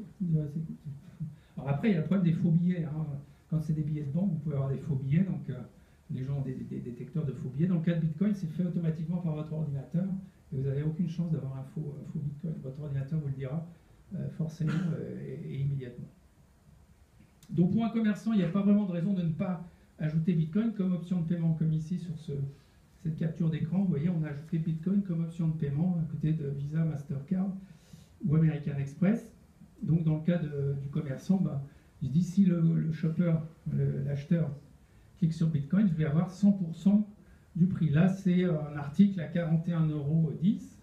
Alors après il y a le problème des faux billets, quand c'est des billets de banque vous pouvez avoir des faux billets, donc les gens ont des détecteurs de faux billets. Dans le cas de Bitcoin, c'est fait automatiquement par votre ordinateur et vous n'avez aucune chance d'avoir un faux Bitcoin. Votre ordinateur vous le dira forcément et immédiatement. Donc pour un commerçant, il n'y a pas vraiment de raison de ne pas ajouter Bitcoin comme option de paiement, comme ici sur cette capture d'écran. Vous voyez, on a ajouté Bitcoin comme option de paiement à côté de Visa, Mastercard ou American Express. Donc dans le cas du commerçant, je dis si le shopper, l'acheteur, clique sur Bitcoin, je vais avoir 100% du prix. Là, c'est un article à 41,10 €.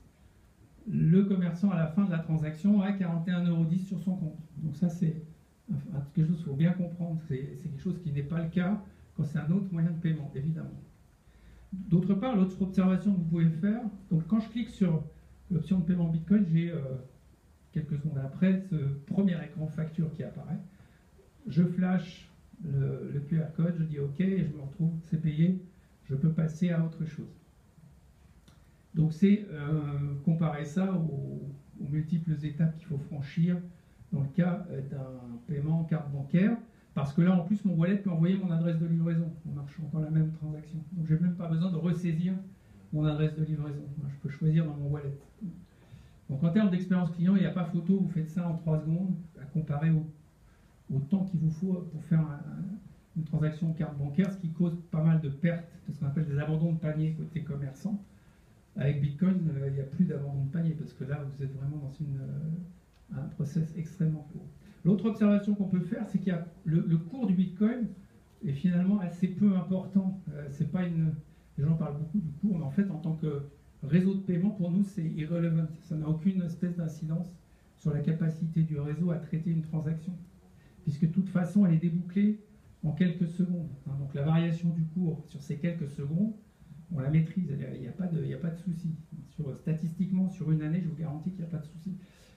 Le commerçant, à la fin de la transaction, a 41,10 € sur son compte. Donc ça, c'est quelque chose qu'il faut bien comprendre. C'est quelque chose qui n'est pas le cas quand c'est un autre moyen de paiement, évidemment. D'autre part, l'autre observation que vous pouvez faire, donc quand je clique sur l'option de paiement Bitcoin, j'ai quelques secondes après ce premier écran facture qui apparaît. Je flash le QR code, je dis OK et je me retrouve, c'est payé, je peux passer à autre chose. Donc c'est comparer ça aux multiples étapes qu'il faut franchir dans le cas d'un paiement en carte bancaire. Parce que là, en plus, mon wallet peut envoyer mon adresse de livraison en marchant dans la même transaction. Donc je n'ai même pas besoin de ressaisir mon adresse de livraison. Je peux choisir dans mon wallet. Donc en termes d'expérience client, il n'y a pas photo, vous faites ça en 3 secondes, à comparer au temps qu'il vous faut pour faire une transaction carte bancaire, ce qui cause pas mal de pertes, de ce qu'on appelle des abandons de panier côté commerçant. Avec Bitcoin, il n'y a plus d'abandon de panier, parce que là, vous êtes vraiment dans un process extrêmement court. L'autre observation qu'on peut faire, c'est qu'il y a le cours du Bitcoin est finalement assez peu important. C'est pas les gens parlent beaucoup du cours, mais en fait, en tant que réseau de paiement, pour nous, c'est irrelevant. Ça n'a aucune espèce d'incidence sur la capacité du réseau à traiter une transaction, puisque de toute façon, elle est débouclée en quelques secondes. Donc la variation du cours sur ces quelques secondes, on la maîtrise, il n'y a pas de souci. Statistiquement, sur une année, je vous garantis qu'il n'y a pas de souci.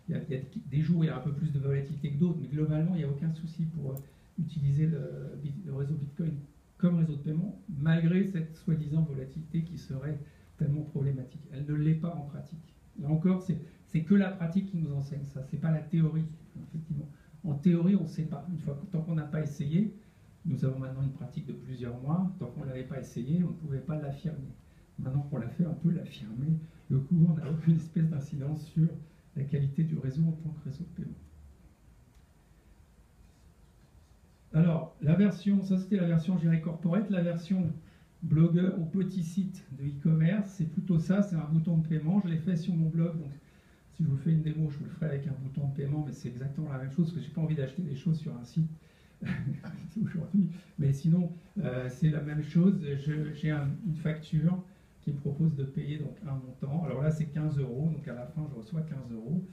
Il y a des jours où il y a un peu plus de volatilité que d'autres, mais globalement, il n'y a aucun souci pour utiliser le réseau Bitcoin comme réseau de paiement, malgré cette soi-disant volatilité qui serait tellement problématique. Elle ne l'est pas en pratique. Là encore, c'est que la pratique qui nous enseigne ça, c'est pas la théorie, effectivement. En théorie, on ne sait pas. Tant qu'on n'a pas essayé, nous avons maintenant une pratique de plusieurs mois, tant qu'on ne l'avait pas essayé, on ne pouvait pas l'affirmer. Maintenant qu'on l'a fait, on peut l'affirmer. Le cours n'a aucune espèce d'incidence sur la qualité du réseau en tant que réseau de paiement. Alors, la version, ça c'était la version, je dirais, corporate. La version blogueur ou petit site de e-commerce, c'est plutôt ça, c'est un bouton de paiement. Je l'ai fait sur mon blog, donc si je vous fais une démo, je vous le ferai avec un bouton de paiement, mais c'est exactement la même chose, parce que je n'ai pas envie d'acheter des choses sur un site aujourd'hui. Mais sinon, c'est la même chose. J'ai une facture qui me propose de payer donc un montant. Alors là, c'est 15 €, donc à la fin, je reçois 15 €.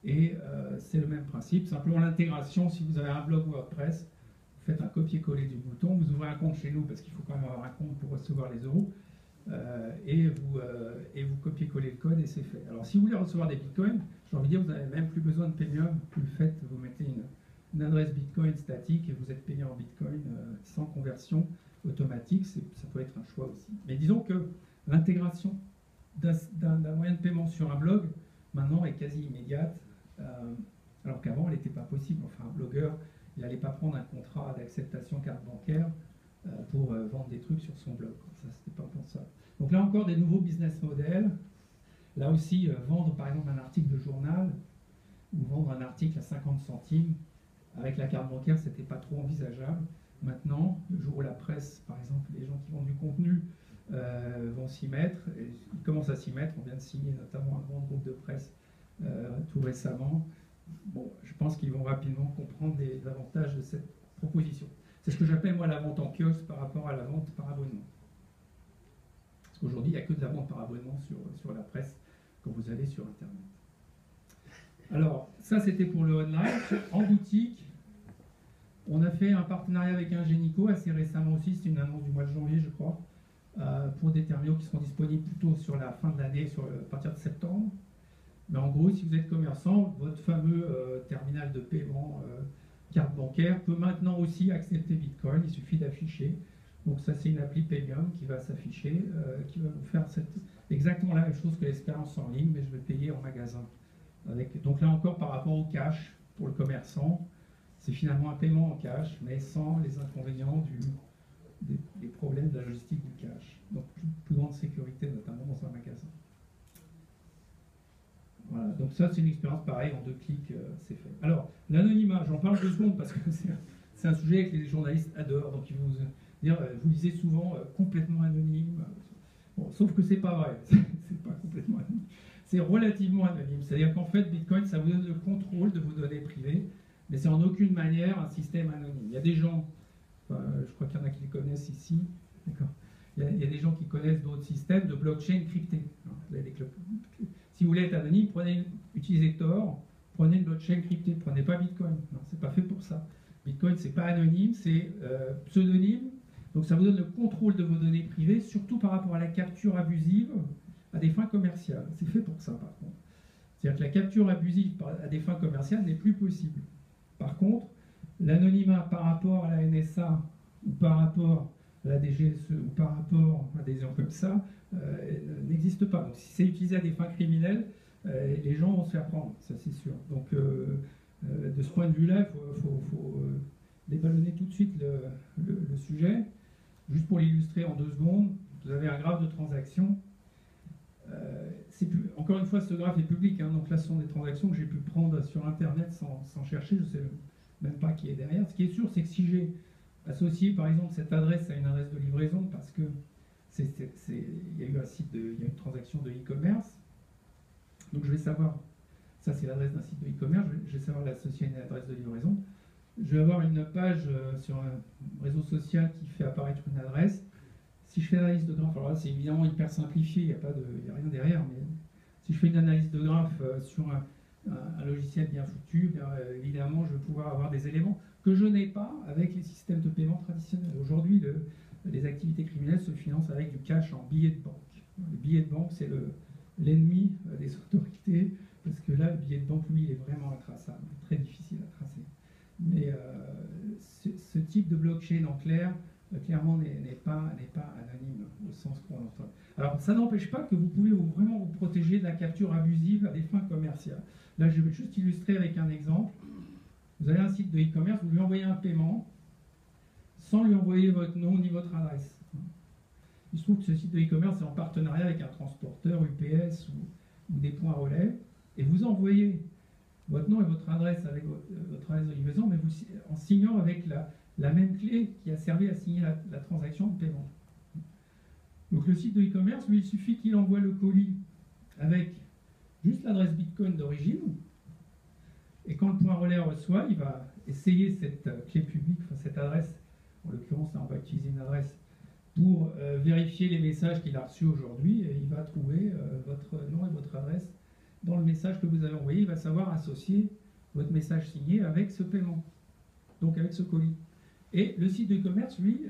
Et c'est le même principe. Simplement l'intégration, si vous avez un blog WordPress, vous faites un copier-coller du bouton, vous ouvrez un compte chez nous, parce qu'il faut quand même avoir un compte pour recevoir les euros, et vous copiez-collez le code et c'est fait. Alors si vous voulez recevoir des bitcoins, j'ai envie de dire, vous n'avez même plus besoin de Premium. Vous le faites, vous mettez une adresse Bitcoin statique et vous êtes payé en Bitcoin sans conversion automatique. Ça peut être un choix aussi. Mais disons que l'intégration d'un moyen de paiement sur un blog, maintenant, est quasi immédiate, alors qu'avant, elle n'était pas possible. Enfin, un blogueur, il n'allait pas prendre un contrat d'acceptation carte bancaire pour vendre des trucs sur son blog. Ça, c'était pas pensable. Donc là encore, des nouveaux business models. Là aussi, vendre par exemple un article de journal ou vendre un article à 50 centimes avec la carte bancaire, c'était pas trop envisageable. Maintenant, le jour où la presse, par exemple, les gens qui vendent du contenu vont s'y mettre, et ils commencent à s'y mettre. On vient de signer notamment un grand groupe de presse tout récemment. Bon, je pense qu'ils vont rapidement comprendre les avantages de cette proposition. C'est ce que j'appelle moi la vente en kiosque par rapport à la vente par abonnement. Parce qu'aujourd'hui, il n'y a que de la vente par abonnement sur la presse quand vous allez sur Internet. Alors, ça c'était pour le online. En boutique, on a fait un partenariat avec Ingenico assez récemment aussi, c'est une annonce du mois de janvier je crois, pour des terminaux qui seront disponibles plutôt sur la fin de l'année, à partir de septembre. Mais en gros, si vous êtes commerçant, votre fameux terminal de paiement carte bancaire peut maintenant aussi accepter Bitcoin, il suffit d'afficher. Donc ça c'est une appli Premium qui va s'afficher, qui va vous faire exactement la même chose que l'expérience en ligne, mais je vais payer en magasin. Donc là encore, par rapport au cash, pour le commerçant, c'est finalement un paiement en cash, mais sans les inconvénients des problèmes de la logistique du cash. Donc plus grande sécurité, notamment dans un magasin. Voilà, donc ça c'est une expérience pareille, en 2 clics, c'est fait. Alors, l'anonymat, j'en parle 2 secondes parce que c'est un sujet que les journalistes adorent, donc ils vont dire, vous lisez souvent complètement anonyme. Bon, sauf que c'est pas vrai, c'est pas complètement anonyme. C'est relativement anonyme, c'est-à-dire qu'en fait, Bitcoin, ça vous donne le contrôle de vos données privées, mais c'est en aucune manière un système anonyme. Il y a des gens, je crois qu'il y en a qui les connaissent ici, d'accord. Il y a des gens qui connaissent d'autres systèmes de blockchain crypté. Si vous voulez être anonyme, utilisez Tor, prenez une blockchain cryptée, prenez pas Bitcoin. Non, c'est pas fait pour ça. Bitcoin, c'est pas anonyme, c'est pseudonyme. Donc ça vous donne le contrôle de vos données privées, surtout par rapport à la capture abusive à des fins commerciales. C'est fait pour ça, par contre. C'est-à-dire que la capture abusive à des fins commerciales n'est plus possible. Par contre, l'anonymat par rapport à la NSA ou par rapport la DGSE ou par rapport à des gens comme ça n'existe pas. Donc si c'est utilisé à des fins criminelles, les gens vont se faire prendre, ça c'est sûr. Donc de ce point de vue-là, il faut déballonner tout de suite le sujet. Juste pour l'illustrer en 2 secondes, vous avez un graphe de transaction. Encore une fois, ce graphe est public, hein, donc là ce sont des transactions que j'ai pu prendre sur Internet sans chercher, je ne sais même pas qui est derrière. Ce qui est sûr, c'est que si j'ai associé par exemple cette adresse à une adresse de livraison, parce que il y a eu il y a une transaction de e-commerce, donc je vais savoir, ça c'est l'adresse d'un site de e-commerce, je vais savoir l'associer à une adresse de livraison. Je vais avoir une page sur un réseau social qui fait apparaître une adresse. Si je fais une analyse de graphe, alors là c'est évidemment hyper simplifié, il n'y a rien derrière, mais si je fais une analyse de graphe sur un logiciel bien foutu, bien, évidemment je vais pouvoir avoir des éléments que je n'ai pas avec les systèmes de paiement traditionnels. Aujourd'hui, les activités criminelles se financent avec du cash en billets de banque. Le billet de banque, c'est l'ennemi des autorités, parce que là, le billet de banque, lui, il est vraiment intraçable, très difficile à tracer. Mais ce type de blockchain en clair, clairement, n'est pas anonyme au sens qu'on entend. Alors, ça n'empêche pas que vous pouvez vraiment vous protéger de la capture abusive à des fins commerciales. Là, je vais juste illustrer avec un exemple. Vous avez un site de e-commerce, vous lui envoyez un paiement sans lui envoyer votre nom ni votre adresse. Il se trouve que ce site de e-commerce est en partenariat avec un transporteur, UPS ou des points relais, et vous envoyez votre nom et votre adresse avec votre adresse de livraison, mais en signant avec la même clé qui a servi à signer la transaction de paiement. Donc le site de e-commerce, lui, il suffit qu'il envoie le colis avec juste l'adresse Bitcoin d'origine, et quand le point relais reçoit, il va essayer cette clé publique, enfin cette adresse, en l'occurrence là on va utiliser une adresse, pour vérifier les messages qu'il a reçus aujourd'hui, et il va trouver votre nom et votre adresse dans le message que vous avez envoyé. Il va savoir associer votre message signé avec ce paiement, donc avec ce colis. Et le site de e-commerce, lui,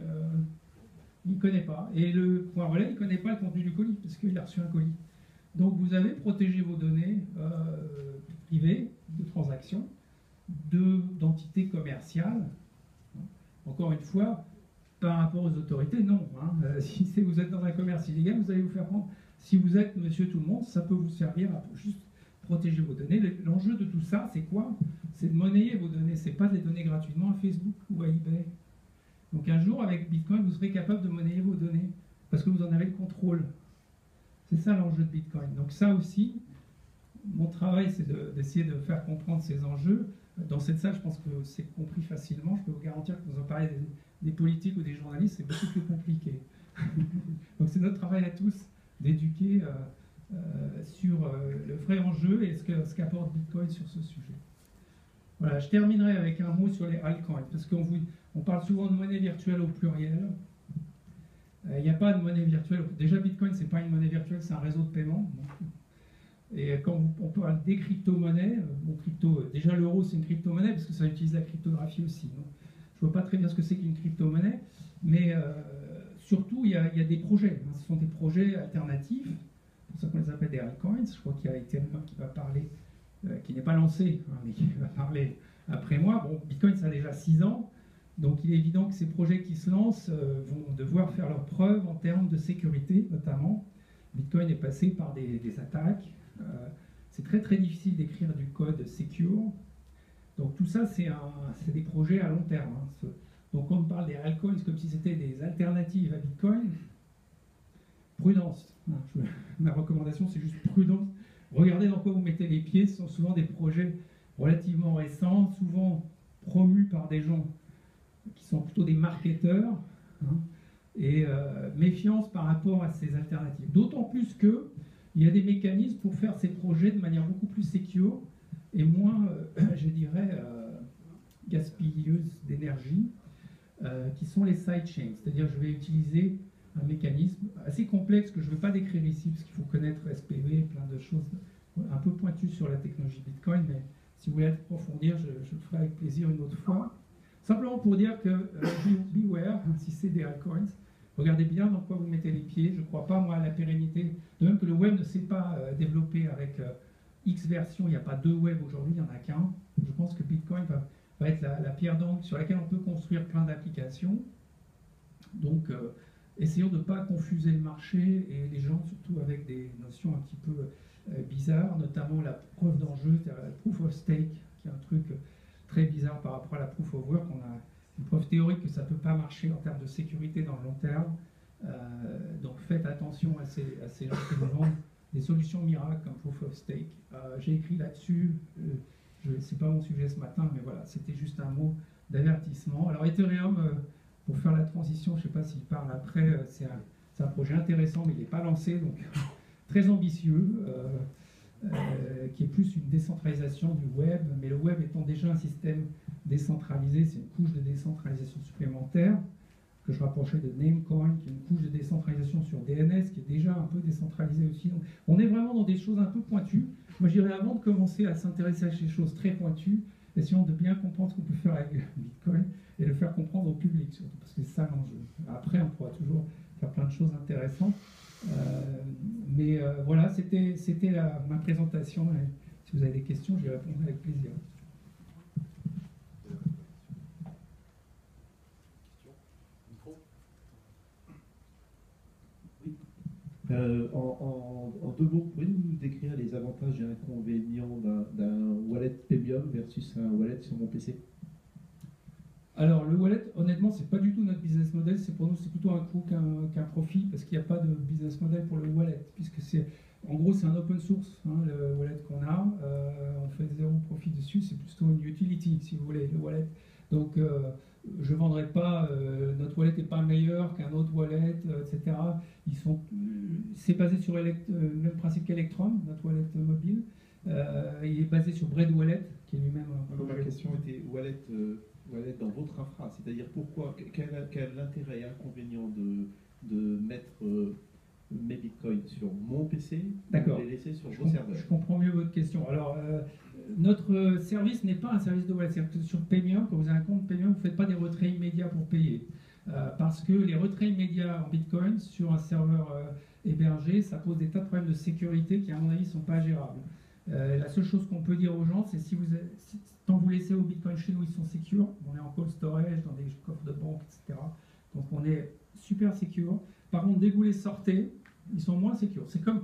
il ne connaît pas. Et le point relais, il ne connaît pas le contenu du colis, parce qu'il a reçu un colis. Donc vous avez protégé vos données privées, de transactions, d'entités commerciales. Encore une fois, par rapport aux autorités, non. Hein. Si vous êtes dans un commerce illégal, vous allez vous faire prendre. Si vous êtes monsieur tout le monde, ça peut vous servir à juste protéger vos données. L'enjeu de tout ça, c'est quoi? C'est de monnayer vos données. C'est pas de les donner gratuitement à Facebook ou à eBay. Donc un jour, avec Bitcoin, vous serez capable de monnayer vos données parce que vous en avez le contrôle. C'est ça l'enjeu de Bitcoin. Donc ça aussi, mon travail, c'est d'essayer de faire comprendre ces enjeux. Dans cette salle, je pense que c'est compris facilement. Je peux vous garantir que vous en parlez des politiques ou des journalistes, c'est beaucoup plus compliqué. Donc c'est notre travail à tous d'éduquer sur le vrai enjeu et ce qu'apporte Bitcoin sur ce sujet. Voilà, je terminerai avec un mot sur les altcoins, parce qu'on parle souvent de monnaie virtuelle au pluriel. Il n'y a pas de monnaie virtuelle. Déjà, Bitcoin, ce n'est pas une monnaie virtuelle, c'est un réseau de paiement. Et quand on parle des crypto-monnaies, déjà l'euro, c'est une crypto-monnaie, parce que ça utilise la cryptographie aussi. Donc, je ne vois pas très bien ce que c'est qu'une crypto-monnaie, mais surtout, il y a des projets. Ce sont des projets alternatifs, c'est pour ça qu'on les appelle des altcoins. Je crois qu'il y a Ethereum qui va parler, qui n'est pas lancé, hein, mais qui va parler après moi. Bon, Bitcoin, ça a déjà 6 ans. Donc il est évident que ces projets qui se lancent vont devoir faire leurs preuves en termes de sécurité, notamment. Bitcoin est passé par des attaques. C'est très très difficile d'écrire du code secure. Donc tout ça, c'est des projets à long terme. Hein. Donc quand on parle des altcoins comme si c'était des alternatives à Bitcoin, prudence. Ma recommandation, c'est juste prudence. Regardez dans quoi vous mettez les pieds. Ce sont souvent des projets relativement récents, souvent promus par des gens qui sont plutôt des marketeurs, hein, et méfiance par rapport à ces alternatives. D'autant plus qu'il y a des mécanismes pour faire ces projets de manière beaucoup plus secure et moins, je dirais, gaspilleuse d'énergie, qui sont les sidechains. C'est-à-dire je vais utiliser un mécanisme assez complexe que je ne vais pas décrire ici, parce qu'il faut connaître SPV, plein de choses un peu pointues sur la technologie Bitcoin, mais si vous voulez approfondir, je le ferai avec plaisir une autre fois. Simplement pour dire que, beware, si c'est des altcoins, regardez bien dans quoi vous mettez les pieds. Je ne crois pas, moi, à la pérennité. De même que le web ne s'est pas développé avec X versions, il n'y a pas 2 web aujourd'hui, il n'y en a qu'un. Je pense que Bitcoin va être la pierre d'angle sur laquelle on peut construire plein d'applications. Donc, essayons de ne pas confuser le marché et les gens, surtout avec des notions un petit peu bizarres, notamment la preuve d'enjeu, c'est-à-dire la proof of stake, qui est un truc très bizarre par rapport à la proof of work. On a une preuve théorique que ça ne peut pas marcher en termes de sécurité dans le long terme. Donc faites attention à ces gens qui vous vendent des solutions miracles comme proof of stake. J'ai écrit là-dessus, c'est pas mon sujet ce matin, mais voilà, c'était juste un mot d'avertissement. Alors Ethereum, pour faire la transition, je ne sais pas s'il parle après, c'est un projet intéressant, mais il n'est pas lancé, donc très ambitieux, qui est plus une décentralisation du web, mais le web étant déjà un système décentralisé, c'est une couche de décentralisation supplémentaire, que je rapprochais de Namecoin, qui est une couche de décentralisation sur DNS, qui est déjà un peu décentralisée aussi. Donc, on est vraiment dans des choses un peu pointues. Moi, je dirais, avant de commencer à s'intéresser à ces choses très pointues, essayons de bien comprendre ce qu'on peut faire avec Bitcoin et le faire comprendre au public, surtout, parce que c'est ça l'enjeu. Après, on pourra toujours faire plein de choses intéressantes. Mais voilà, c'était ma présentation. Et si vous avez des questions, j'y répondrai avec plaisir. En deux mots, pouvez-vous nous décrire les avantages et inconvénients d'un wallet premium versus un wallet sur mon PC? Alors, le wallet, honnêtement, c'est pas du tout notre business model. Pour nous, c'est plutôt un coût qu'un profit, parce qu'il n'y a pas de business model pour le wallet, puisque en gros, c'est un open source, hein, le wallet qu'on a. On fait zéro profit dessus. C'est plutôt une utility, si vous voulez, le wallet. Donc, je ne vendrai pas, notre wallet n'est pas meilleur qu'un autre wallet, etc. C'est basé sur le même principe qu'Electrum, notre wallet mobile. Il est basé sur Bread Wallet, qui est lui-même un Ma question était wallet dans votre infra, c'est-à-dire quel intérêt et inconvénient de mettre mes bitcoins sur mon PC et de les laisser sur vos serveurs? Je comprends mieux votre question. Alors, notre service n'est pas un service de wallet. C'est-à-dire que sur Paymium, quand vous avez un compte Paymium, vous ne faites pas des retraits immédiats pour payer. Parce que les retraits immédiats en bitcoin sur un serveur hébergé, ça pose des tas de problèmes de sécurité qui, à mon avis, ne sont pas gérables. La seule chose qu'on peut dire aux gens, c'est tant que vous laissez vos bitcoins chez nous, ils sont sécures. On est en cold storage, dans des coffres de banque, etc. Donc on est super sécure. Par contre, dès que vous les sortez, ils sont moins sécures. C'est comme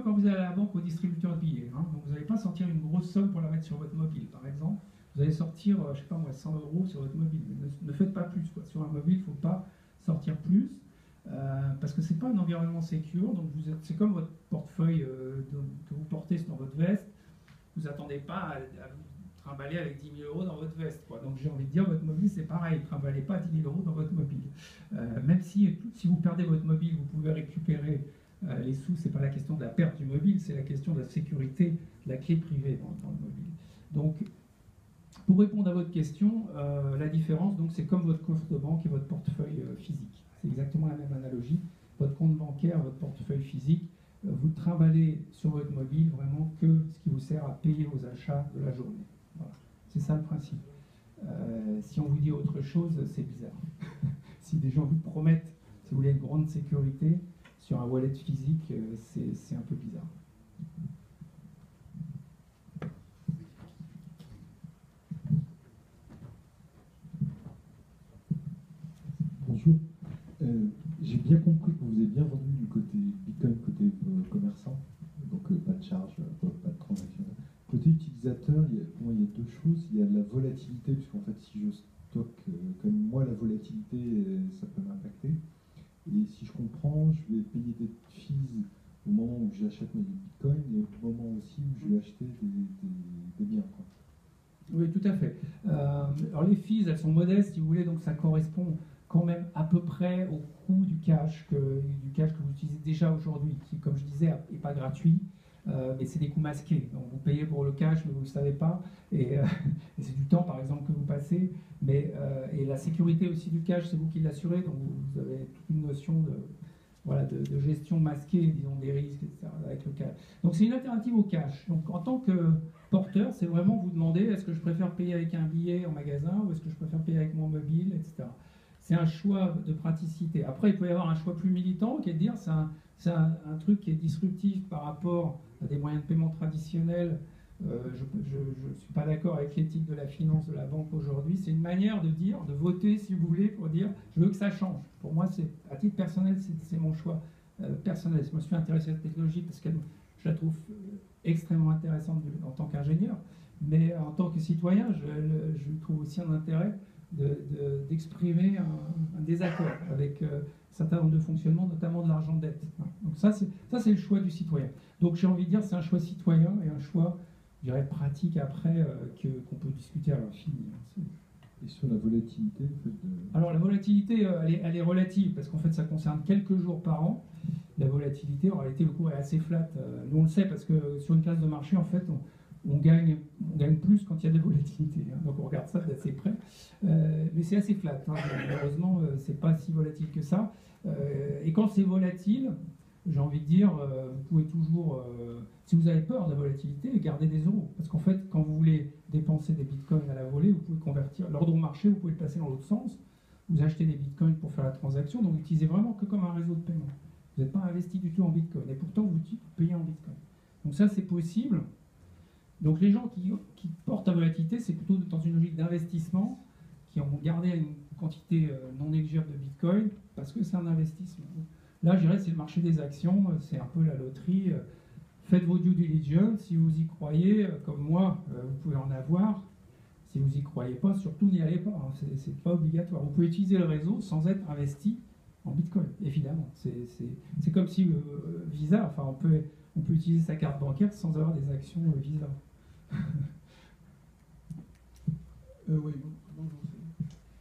quand vous allez à la banque au distributeur de billets. Hein. Donc vous n'allez pas sortir une grosse somme pour la mettre sur votre mobile, par exemple. Vous allez sortir, je sais pas moi, 100 € sur votre mobile. Mais ne faites pas plus, quoi. Sur un mobile, il ne faut pas sortir plus. Parce que ce n'est pas un environnement sécure, donc c'est comme votre portefeuille que vous portez dans votre veste, vous n'attendez pas à vous trimballer avec 10 000 € dans votre veste, quoi. Donc j'ai envie de dire, votre mobile c'est pareil, ne trimballez pas 10 000 € dans votre mobile. Même si vous perdez votre mobile, vous pouvez récupérer les sous, c'est pas la question de la perte du mobile, c'est la question de la sécurité de la clé privée dans le mobile. Donc pour répondre à votre question, la différence, donc c'est comme votre coffre de banque et votre portefeuille physique. C'est exactement la même analogie. Votre compte bancaire, votre portefeuille physique, vous le trimballez sur votre mobile vraiment que ce qui vous sert à payer vos achats de la journée. Voilà. C'est ça le principe. Si on vous dit autre chose, c'est bizarre. Si des gens vous promettent, si vous voulez, une grande sécurité sur un wallet physique, c'est un peu bizarre. Bonjour. J'ai bien compris que vous avez bien vendu du côté Bitcoin, côté commerçant, donc pas de charge, pas de transaction. Côté utilisateur, pour moi, il y a deux choses. Il y a de la volatilité, puisqu'en fait, si je stocke, comme moi, la volatilité, ça peut m'impacter. Et si je comprends, je vais payer des fees au moment où j'achète mes bitcoins et au moment aussi où je vais acheter des biens, quoi. Oui, tout à fait. Alors les fees, elles sont modestes, si vous voulez, donc ça correspond quand même à peu près au coût du cash que vous utilisez déjà aujourd'hui, qui, comme je disais, n'est pas gratuit, mais c'est des coûts masqués. Donc vous payez pour le cash, mais vous ne le savez pas, et c'est du temps, par exemple, que vous passez, et la sécurité aussi du cash, c'est vous qui l'assurez, donc vous avez toute une notion de gestion masquée, disons, des risques, etc., avec le cash. Donc c'est une alternative au cash. Donc en tant que porteur, c'est vraiment vous demander, est-ce que je préfère payer avec un billet en magasin, ou est-ce que je préfère payer avec mon mobile, etc. C'est un choix de praticité. Après, il peut y avoir un choix plus militant, qui est de dire c'est un truc qui est disruptif par rapport à des moyens de paiement traditionnels je ne suis pas d'accord avec l'éthique de la finance de la banque aujourd'hui. C'est une manière de dire, de voter, si vous voulez, pour dire je veux que ça change. Pour moi, à titre personnel, c'est mon choix personnel. Je me suis intéressé à cette technologie parce que je la trouve extrêmement intéressante en tant qu'ingénieur, mais en tant que citoyen, je trouve aussi un intérêt d'exprimer un désaccord avec un certain nombre de fonctionnements, notamment de l'argent dette. Donc ça, c'est le choix du citoyen. Donc j'ai envie de dire, c'est un choix citoyen et un choix, je dirais, pratique après, qu'on peut discuter à l'infini. Et sur la volatilité, en fait, Alors la volatilité, elle est relative, parce qu'en fait, ça concerne quelques jours par an. La volatilité, en réalité, le cours est assez flat. Nous, on le sait, parce que sur une classe de marché, en fait, on gagne plus quand il y a de la volatilité. Donc on regarde ça d'assez près. Mais c'est assez flat. Malheureusement, c'est pas si volatile que ça. Et quand c'est volatile, j'ai envie de dire, vous pouvez toujours, si vous avez peur de la volatilité, garder des euros. Parce qu'en fait, quand vous voulez dépenser des bitcoins à la volée, vous pouvez convertir l'ordre au marché, vous pouvez le passer dans l'autre sens. Vous achetez des bitcoins pour faire la transaction, donc utilisez vraiment que comme un réseau de paiement. Vous n'êtes pas investi du tout en bitcoin. Et pourtant, vous payez en bitcoin. Donc ça, c'est possible. Donc les gens qui portent la volatilité, c'est plutôt dans une logique d'investissement, qui ont gardé une quantité non négligeable de bitcoin, parce que c'est un investissement. Là, je dirais, c'est le marché des actions, c'est un peu la loterie. Faites vos due diligence, si vous y croyez, comme moi, vous pouvez en avoir. Si vous n'y croyez pas, surtout n'y allez pas, hein. C'est pas obligatoire. Vous pouvez utiliser le réseau sans être investi en bitcoin, évidemment. C'est comme si Visa, enfin on peut utiliser sa carte bancaire sans avoir des actions Visa. Oui, bonjour.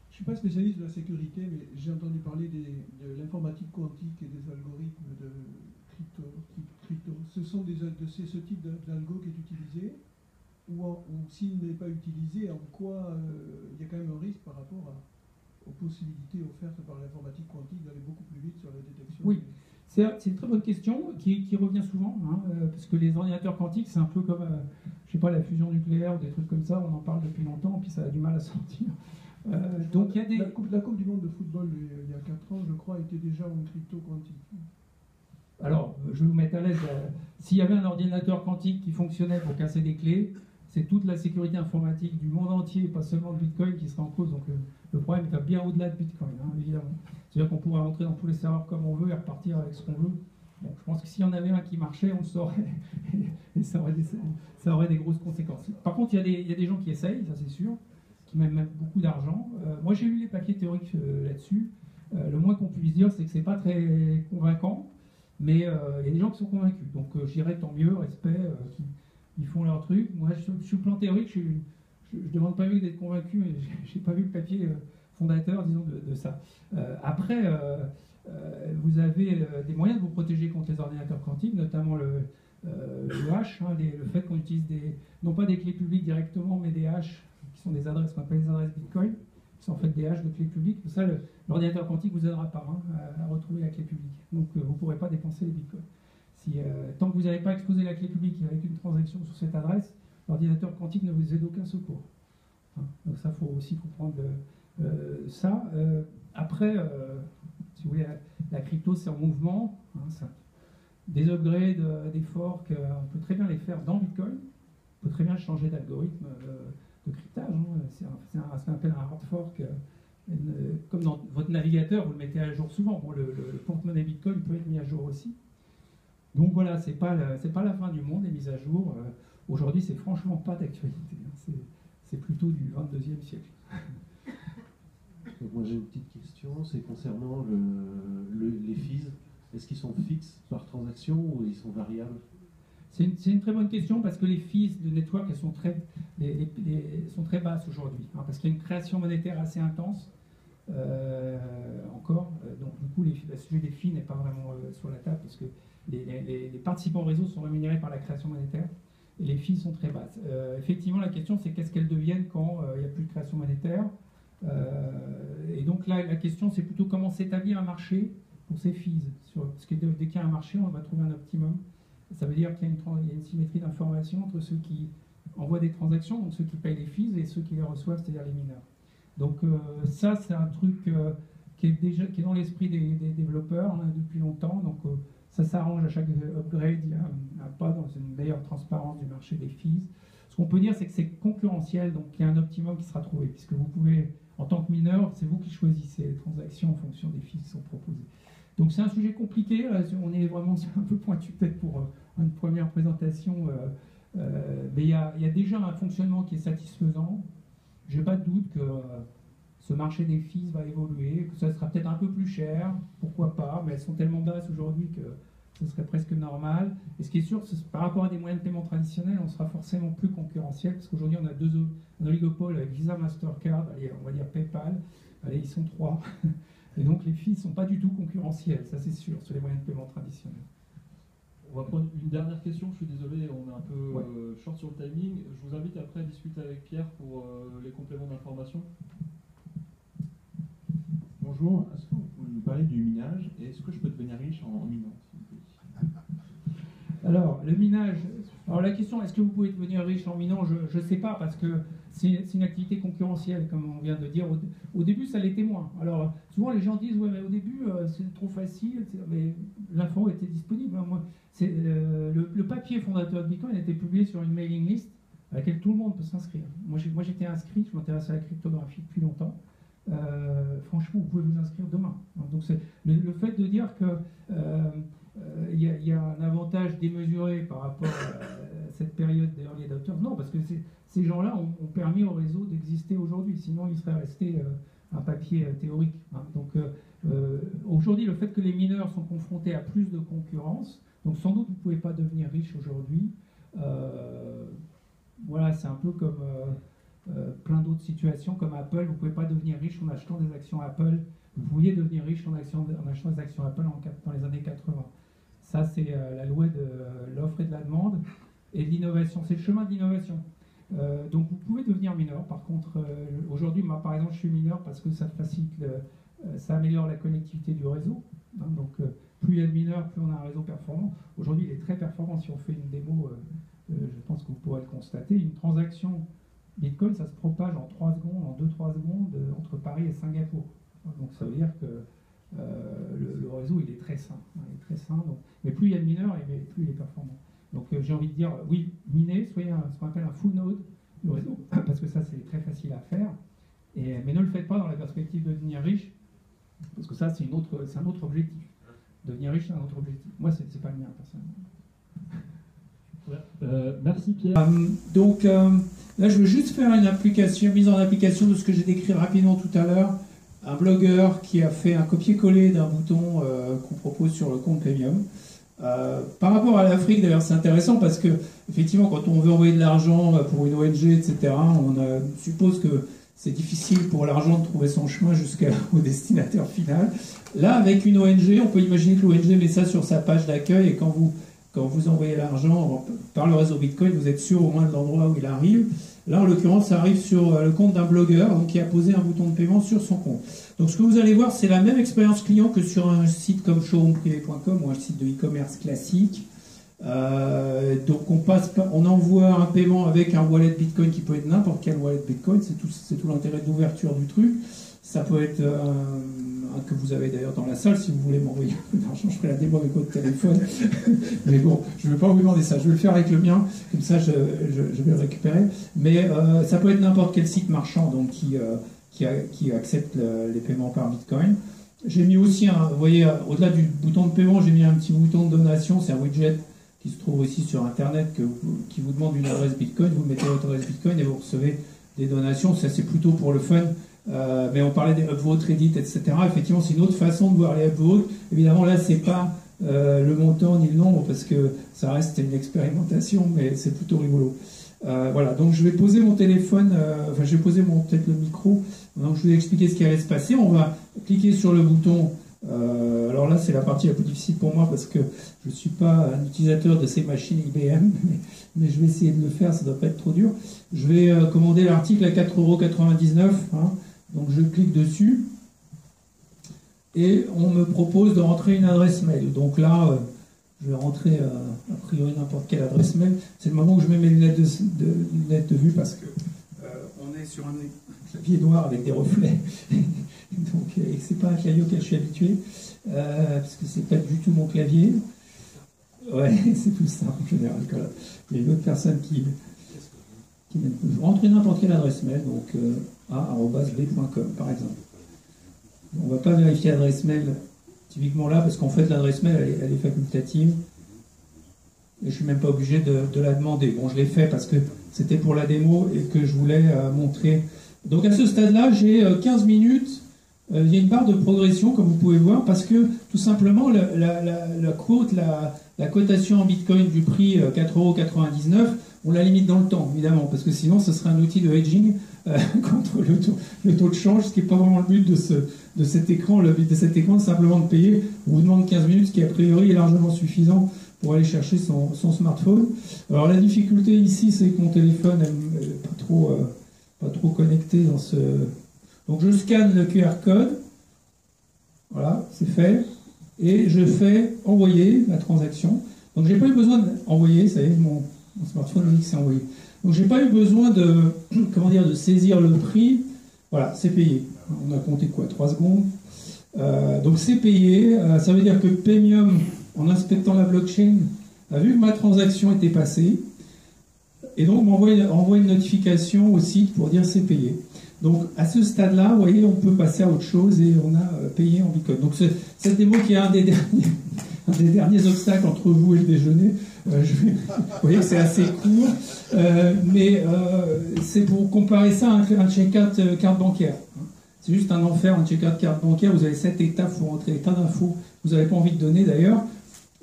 Je ne suis pas spécialiste de la sécurité, mais j'ai entendu parler de l'informatique quantique et des algorithmes de crypto. Ce sont ce type d'algo qui est utilisé, ou s'il n'est pas utilisé, en quoi il y a quand même un risque par rapport aux possibilités offertes par l'informatique quantique d'aller beaucoup plus vite sur la détection. Oui, c'est une très bonne question qui revient souvent, parce que les ordinateurs quantiques, c'est un peu comme, je sais pas, la fusion nucléaire ou des trucs comme ça, on en parle depuis longtemps, puis ça a du mal à sortir. Donc il y a des... La coupe du monde de football, il y a 4 ans, je crois, était déjà en crypto quantique. Alors, je vais vous mettre à l'aise. S'il y avait un ordinateur quantique qui fonctionnait pour casser des clés, c'est toute la sécurité informatique du monde entier, pas seulement de Bitcoin, qui serait en cause. Donc le problème va bien au-delà de Bitcoin, évidemment. C'est-à-dire qu'on pourrait rentrer dans tous les serveurs comme on veut et repartir avec ce qu'on veut. Bon, je pense que s'il y en avait un qui marchait, on le saurait. Et ça aurait des grosses conséquences. Par contre, il y a des gens qui essayent, ça c'est sûr, qui mettent beaucoup d'argent. Moi, j'ai lu les papiers théoriques là-dessus. Le moins qu'on puisse dire, c'est que c'est pas très convaincant. Mais il y a des gens qui sont convaincus. Donc je dirais tant mieux, respect, ils font leur truc. Moi, sur le plan théorique, je ne demande pas mieux d'être convaincu, mais je n'ai pas vu le papier fondateur, disons, de ça. Après, vous avez des moyens de vous protéger contre les ordinateurs quantiques, notamment le hash, le fait qu'on utilise non pas des clés publiques directement, mais des hashes qui sont des adresses, qu'on appelle les adresses Bitcoin, qui sont en fait des hashes de clés publiques. Ça, l'ordinateur quantique ne vous aidera pas à retrouver la clé publique. Donc vous ne pourrez pas dépenser les bitcoins. Tant que vous n'avez pas exposé la clé publique avec une transaction sur cette adresse, l'ordinateur quantique ne vous aide aucun secours. Donc ça, il faut aussi comprendre ça. Après, si vous voulez, la crypto, c'est en mouvement. Des upgrades, des forks, on peut très bien les faire dans Bitcoin. On peut très bien changer d'algorithme de cryptage. C'est ce qu'on appelle un hard fork. Comme dans votre navigateur, vous le mettez à jour souvent. Bon, le porte-monnaie Bitcoin peut être mis à jour aussi. Donc voilà, c'est pas la fin du monde, les mises à jour. Aujourd'hui, c'est franchement pas d'actualité. C'est plutôt du 22e siècle. Donc moi j'ai une petite question, c'est concernant les fees. Est-ce qu'ils sont fixes par transaction ou ils sont variables? C'est une très bonne question parce que les fees de network elles sont sont très basses aujourd'hui, parce qu'il y a une création monétaire assez intense encore. Donc du coup, le sujet des fees n'est pas vraiment sur la table parce que les participants au réseau sont rémunérés par la création monétaire et les fees sont très basses. Effectivement, la question c'est qu'est-ce qu'elles deviennent quand il n'y a plus de création monétaire. Et donc là, la question c'est plutôt comment s'établir un marché pour ces fees. Parce que dès qu'il y a un marché, on va trouver un optimum. Ça veut dire qu'il y a une symétrie d'information entre ceux qui envoient des transactions, donc ceux qui payent les fees, et ceux qui les reçoivent, c'est-à-dire les mineurs. Donc ça, c'est un truc qui est dans l'esprit des développeurs depuis longtemps. Donc ça s'arrange à chaque upgrade, il y a un pas dans une meilleure transparence du marché des fees. Ce qu'on peut dire, c'est que c'est concurrentiel, donc il y a un optimum qui sera trouvé, puisque vous pouvez, en tant que mineur, c'est vous qui choisissez les transactions en fonction des fees qui sont proposées. Donc c'est un sujet compliqué, là, on est vraiment un peu pointu peut-être pour une première présentation, mais il y a déjà un fonctionnement qui est satisfaisant. Je n'ai pas de doute que ce marché des fees va évoluer, que ça sera peut-être un peu plus cher, pourquoi pas, mais elles sont tellement basses aujourd'hui que ce serait presque normal. Et ce qui est sûr, c'est que par rapport à des moyens de paiement traditionnels, on sera forcément plus concurrentiel, parce qu'aujourd'hui on a un oligopole avec Visa, Mastercard, allez, on va dire PayPal, allez, ils sont 3. Et donc les fees ne sont pas du tout concurrentielles, ça c'est sûr, sur les moyens de paiement traditionnels. On va prendre une dernière question, je suis désolé, on est un peu short sur le timing. Je vous invite après à discuter avec Pierre pour les compléments d'information. Bonjour, est-ce que vous pouvez nous parler du minage et est-ce que je peux devenir riche en minant, s'il vous plaît? Alors, le minage, alors la question, est-ce que vous pouvez devenir riche en minant? Je ne sais pas, parce que c'est une activité concurrentielle, comme on vient de dire. Au début, ça l'était moins. Alors, souvent les gens disent, ouais, mais au début, c'est trop facile, mais l'info était disponible. Moi, le papier fondateur de Bitcoin a été publié sur une mailing list à laquelle tout le monde peut s'inscrire. Moi, j'étais inscrit, je m'intéresse à la cryptographie depuis longtemps. Franchement, vous pouvez vous inscrire demain. Donc, c'est le fait de dire que il y a un avantage démesuré par rapport à cette période des early adopters. Non, parce que ces gens-là ont permis au réseau d'exister aujourd'hui. Sinon, il serait resté un papier théorique. Donc, aujourd'hui, le fait que les mineurs sont confrontés à plus de concurrence, donc sans doute vous ne pouvez pas devenir riche aujourd'hui. Voilà, c'est un peu comme plein d'autres situations, comme Apple. Vous ne pouvez pas devenir riche en achetant des actions Apple. Vous pouviez devenir riche en achetant des actions Apple dans les années 80. Ça, c'est la loi de l'offre et de la demande et de l'innovation. C'est le chemin de l'innovation. Donc, vous pouvez devenir mineur. Par contre, aujourd'hui, moi, par exemple, je suis mineur parce que ça facilite, ça améliore la connectivité du réseau. Donc, plus il y a de mineurs, plus on a un réseau performant. Aujourd'hui, il est très performant. Si on fait une démo, je pense que vous pourrez le constater. Une transaction Bitcoin, ça se propage en 3 secondes, en 2-3 secondes, entre Paris et Singapour. Donc, ça veut dire que le réseau, il est très sain. Il est très sain, donc, mais plus il y a de mineurs, plus il est performant. Donc j'ai envie de dire, oui, miner, soyez ce qu'on appelle un full node du réseau, parce que ça, c'est très facile à faire. Mais ne le faites pas dans la perspective de devenir riche, parce que ça, c'est un autre objectif. Devenir riche, c'est un autre objectif. Moi, c'est pas le mien, personnellement. Merci Pierre. Donc là, je veux juste faire une mise en application de ce que j'ai décrit rapidement tout à l'heure. Un blogueur qui a fait un copier-coller d'un bouton qu'on propose sur le compte Premium. Par rapport à l'Afrique, d'ailleurs, c'est intéressant parce que, effectivement, quand on veut envoyer de l'argent pour une ONG, etc., on suppose que c'est difficile pour l'argent de trouver son chemin jusqu'au destinataire final. Là, avec une ONG, on peut imaginer que l'ONG met ça sur sa page d'accueil et quand vous envoyez l'argent par le réseau Bitcoin, vous êtes sûr au moins de l'endroit où il arrive. Là, en l'occurrence, ça arrive sur le compte d'un blogueur donc, qui a posé un bouton de paiement sur son compte. Donc, ce que vous allez voir, c'est la même expérience client que sur un site comme showroomprivé.com ou un site de e-commerce classique. Donc, on envoie un paiement avec un wallet Bitcoin qui peut être n'importe quel wallet Bitcoin. C'est tout l'intérêt de l'ouverture du truc. Ça peut être un que vous avez d'ailleurs dans la salle. Si vous voulez m'envoyer un peu d'argent, je ferai la démo avec votre téléphone. Mais bon, je ne vais pas vous demander ça. Je vais le faire avec le mien. Comme ça, je vais le récupérer. Mais ça peut être n'importe quel site marchand donc, qui accepte les paiements par Bitcoin. J'ai mis aussi, vous voyez, au-delà du bouton de paiement, j'ai mis un petit bouton de donation. C'est un widget qui se trouve aussi sur Internet qui vous demande une adresse Bitcoin. Vous mettez votre adresse Bitcoin et vous recevez des donations. Ça, c'est plutôt pour le fun. Mais on parlait des upvotes, Reddit, etc. Effectivement, c'est une autre façon de voir les upvotes. Évidemment, là, c'est pas le montant ni le nombre parce que ça reste une expérimentation, mais c'est plutôt rigolo. Voilà, donc je vais poser mon téléphone, je vais poser peut-être le micro. Donc je vais expliquer ce qui allait se passer. On va cliquer sur le bouton. Alors là, c'est la partie la plus difficile pour moi parce que je ne suis pas un utilisateur de ces machines IBM, mais je vais essayer de le faire, ça ne doit pas être trop dur. Je vais commander l'article à 4,99 €. Donc je clique dessus et on me propose de rentrer une adresse mail. Donc là, je vais rentrer a priori n'importe quelle adresse mail. C'est le moment où je mets mes lunettes de vue parce que on est sur un clavier noir avec des reflets. Donc, et c'est pas un clavier auquel je suis habitué parce que c'est pas du tout mon clavier. Ouais, c'est plus simple en général. Il y a une autre personne qui... Rentrez n'importe quelle adresse mail, donc a@b.com par exemple. On ne va pas vérifier l'adresse mail typiquement là, parce qu'en fait l'adresse mail elle est facultative. Et je ne suis même pas obligé de la demander. Bon, je l'ai fait parce que c'était pour la démo et que je voulais montrer. Donc à ce stade-là, j'ai 15 minutes. Il y a une barre de progression, comme vous pouvez voir, parce que tout simplement, la cotation en Bitcoin du prix 4,99 €, on la limite dans le temps, évidemment, parce que sinon, ce serait un outil de hedging contre le taux de change, ce qui n'est pas vraiment le but de cet écran. Le but de cet écran, c'est simplement de payer. On vous demande 15 minutes, ce qui a priori est largement suffisant pour aller chercher son smartphone. Alors la difficulté ici, c'est que mon téléphone n'est pas trop connecté dans ce... Donc je scanne le QR code, voilà, c'est fait, et je fais envoyer la transaction. Donc j'ai pas eu besoin d'envoyer, ça y est, mon smartphone me dit que c'est envoyé. Donc j'ai pas eu besoin de saisir le prix, voilà, c'est payé. On a compté quoi, 3 secondes. Donc c'est payé, ça veut dire que Paymium, en inspectant la blockchain, a vu que ma transaction était passée, et donc m'envoie une notification au site pour dire c'est payé. Donc à ce stade-là, vous voyez, on peut passer à autre chose et on a payé en Bitcoin. Donc cette démo qui est un des derniers obstacles entre vous et le déjeuner, vous voyez, c'est assez court, mais c'est pour comparer ça à un check-out carte bancaire. C'est juste un enfer, un check-out carte bancaire. Vous avez 7 étapes, vous rentrez des tas d'infos, vous n'avez pas envie de donner d'ailleurs.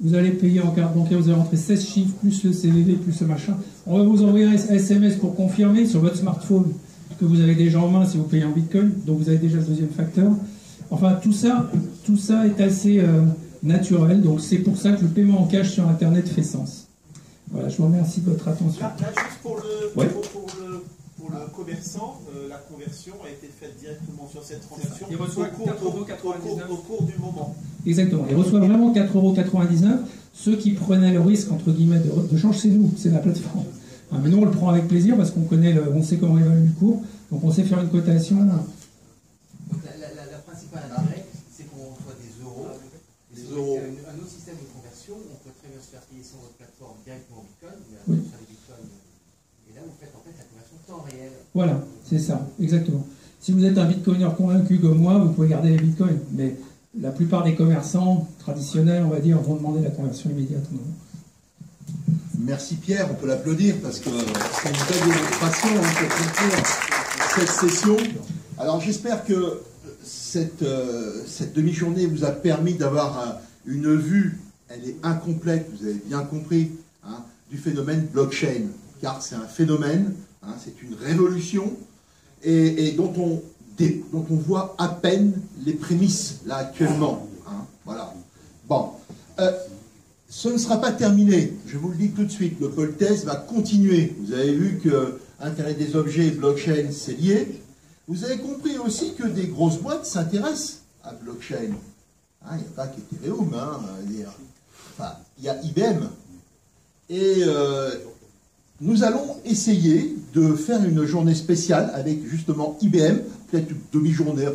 Vous allez payer en carte bancaire, vous allez rentrer 16 chiffres, plus le CVV, plus le machin. On va vous envoyer un SMS pour confirmer sur votre smartphone que vous avez déjà en main si vous payez en Bitcoin, donc vous avez déjà le deuxième facteur. Enfin, tout ça est assez naturel, donc c'est pour ça que le paiement en cash sur Internet fait sens. Voilà, je vous remercie de votre attention. Là juste pour le commerçant, la conversion a été faite directement sur cette transaction Il reçoit au cours du moment. Exactement, il reçoit vraiment 4,99 €. Ceux qui prenaient le risque, entre guillemets, de change, c'est nous, c'est la plateforme. Mais nous, on le prend avec plaisir parce qu'on on sait comment évaluer le cours, donc on sait faire une cotation. La principale intérêt, c'est qu'on reçoit des euros. Un autre système de conversion, on peut très bien se faire payer sur votre plateforme directement en Bitcoin, mais sur les Bitcoins. Et là, vous faites en fait la conversion temps réel. Voilà, c'est ça, exactement. Si vous êtes un bitcoiner convaincu comme moi, vous pouvez garder les bitcoins, mais la plupart des commerçants traditionnels, on va dire, vont demander la conversion immédiate. Merci Pierre, on peut l'applaudir parce que c'est une belle démonstration pour conclure cette session. Alors j'espère que cette demi-journée vous a permis d'avoir une vue, elle est incomplète, vous avez bien compris, du phénomène blockchain, car c'est un phénomène, c'est une révolution, et dont on voit à peine les prémices là actuellement. Voilà. Bon. Ce ne sera pas terminé, je vous le dis tout de suite, le pôle test va continuer. Vous avez vu que Internet des objets et blockchain, c'est lié. Vous avez compris aussi que des grosses boîtes s'intéressent à blockchain. Il n'y a pas qu'Ethereum, il y a IBM. Et nous allons essayer de faire une journée spéciale avec justement IBM, peut-être une demi-journée,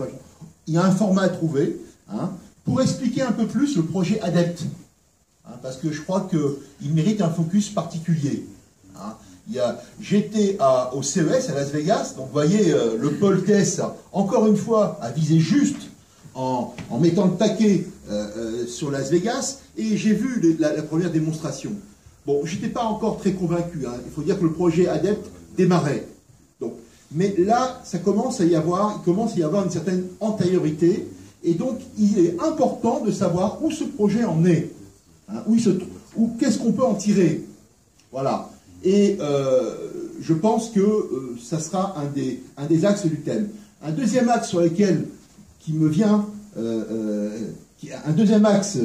il y a un format à trouver, pour expliquer un peu plus le projet Adept. Parce que je crois qu'il mérite un focus particulier. J'étais au CES à Las Vegas, donc vous voyez, le pôle TES, encore une fois, a visé juste en mettant le paquet sur Las Vegas, et j'ai vu la première démonstration. Bon, je n'étais pas encore très convaincu, il faut dire que le projet Adept démarrait. Donc, mais là, il commence à y avoir une certaine antériorité, et donc il est important de savoir où ce projet en est. Ou qu'est-ce qu'on peut en tirer. Voilà. Et je pense que ça sera un des axes du thème. Un deuxième axe sur lequel qui me vient, un deuxième axe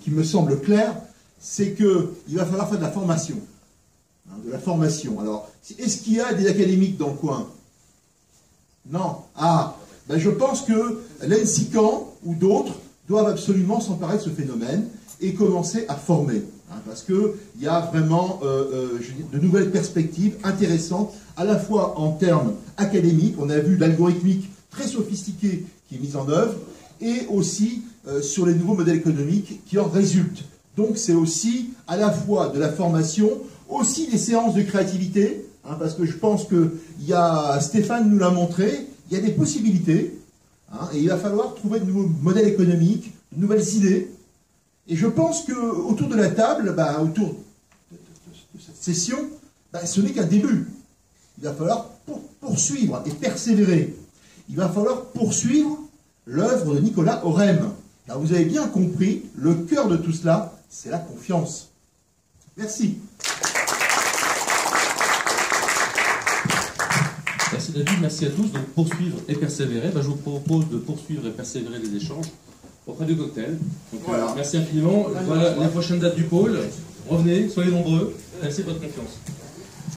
qui me semble clair, c'est qu'il va falloir faire de la formation. De la formation. Alors, est-ce qu'il y a des académiques dans le coin? Non. Je pense que l'ENSICAN ou d'autres doivent absolument s'emparer de ce phénomène et commencer à former. Parce qu'il y a vraiment de nouvelles perspectives intéressantes, à la fois en termes académiques, on a vu l'algorithmique très sophistiquée qui est mise en œuvre, et aussi sur les nouveaux modèles économiques qui en résultent. Donc c'est aussi à la fois de la formation, aussi des séances de créativité, hein, parce que je pense que Stéphane nous l'a montré, il y a des possibilités, hein, et il va falloir trouver de nouveaux modèles économiques, de nouvelles idées. Et je pense qu'autour de la table, autour de cette session, ce n'est qu'un début. Il va falloir poursuivre et persévérer. Il va falloir poursuivre l'œuvre de Nicolas Orem. Car vous avez bien compris, le cœur de tout cela, c'est la confiance. Merci. Merci David, merci à tous. Donc poursuivre et persévérer. Je vous propose de poursuivre et persévérer les échanges auprès du cocktail. Donc, voilà. Merci infiniment. Voilà les prochaines dates du pôle. Revenez, soyez nombreux. Merci de votre confiance.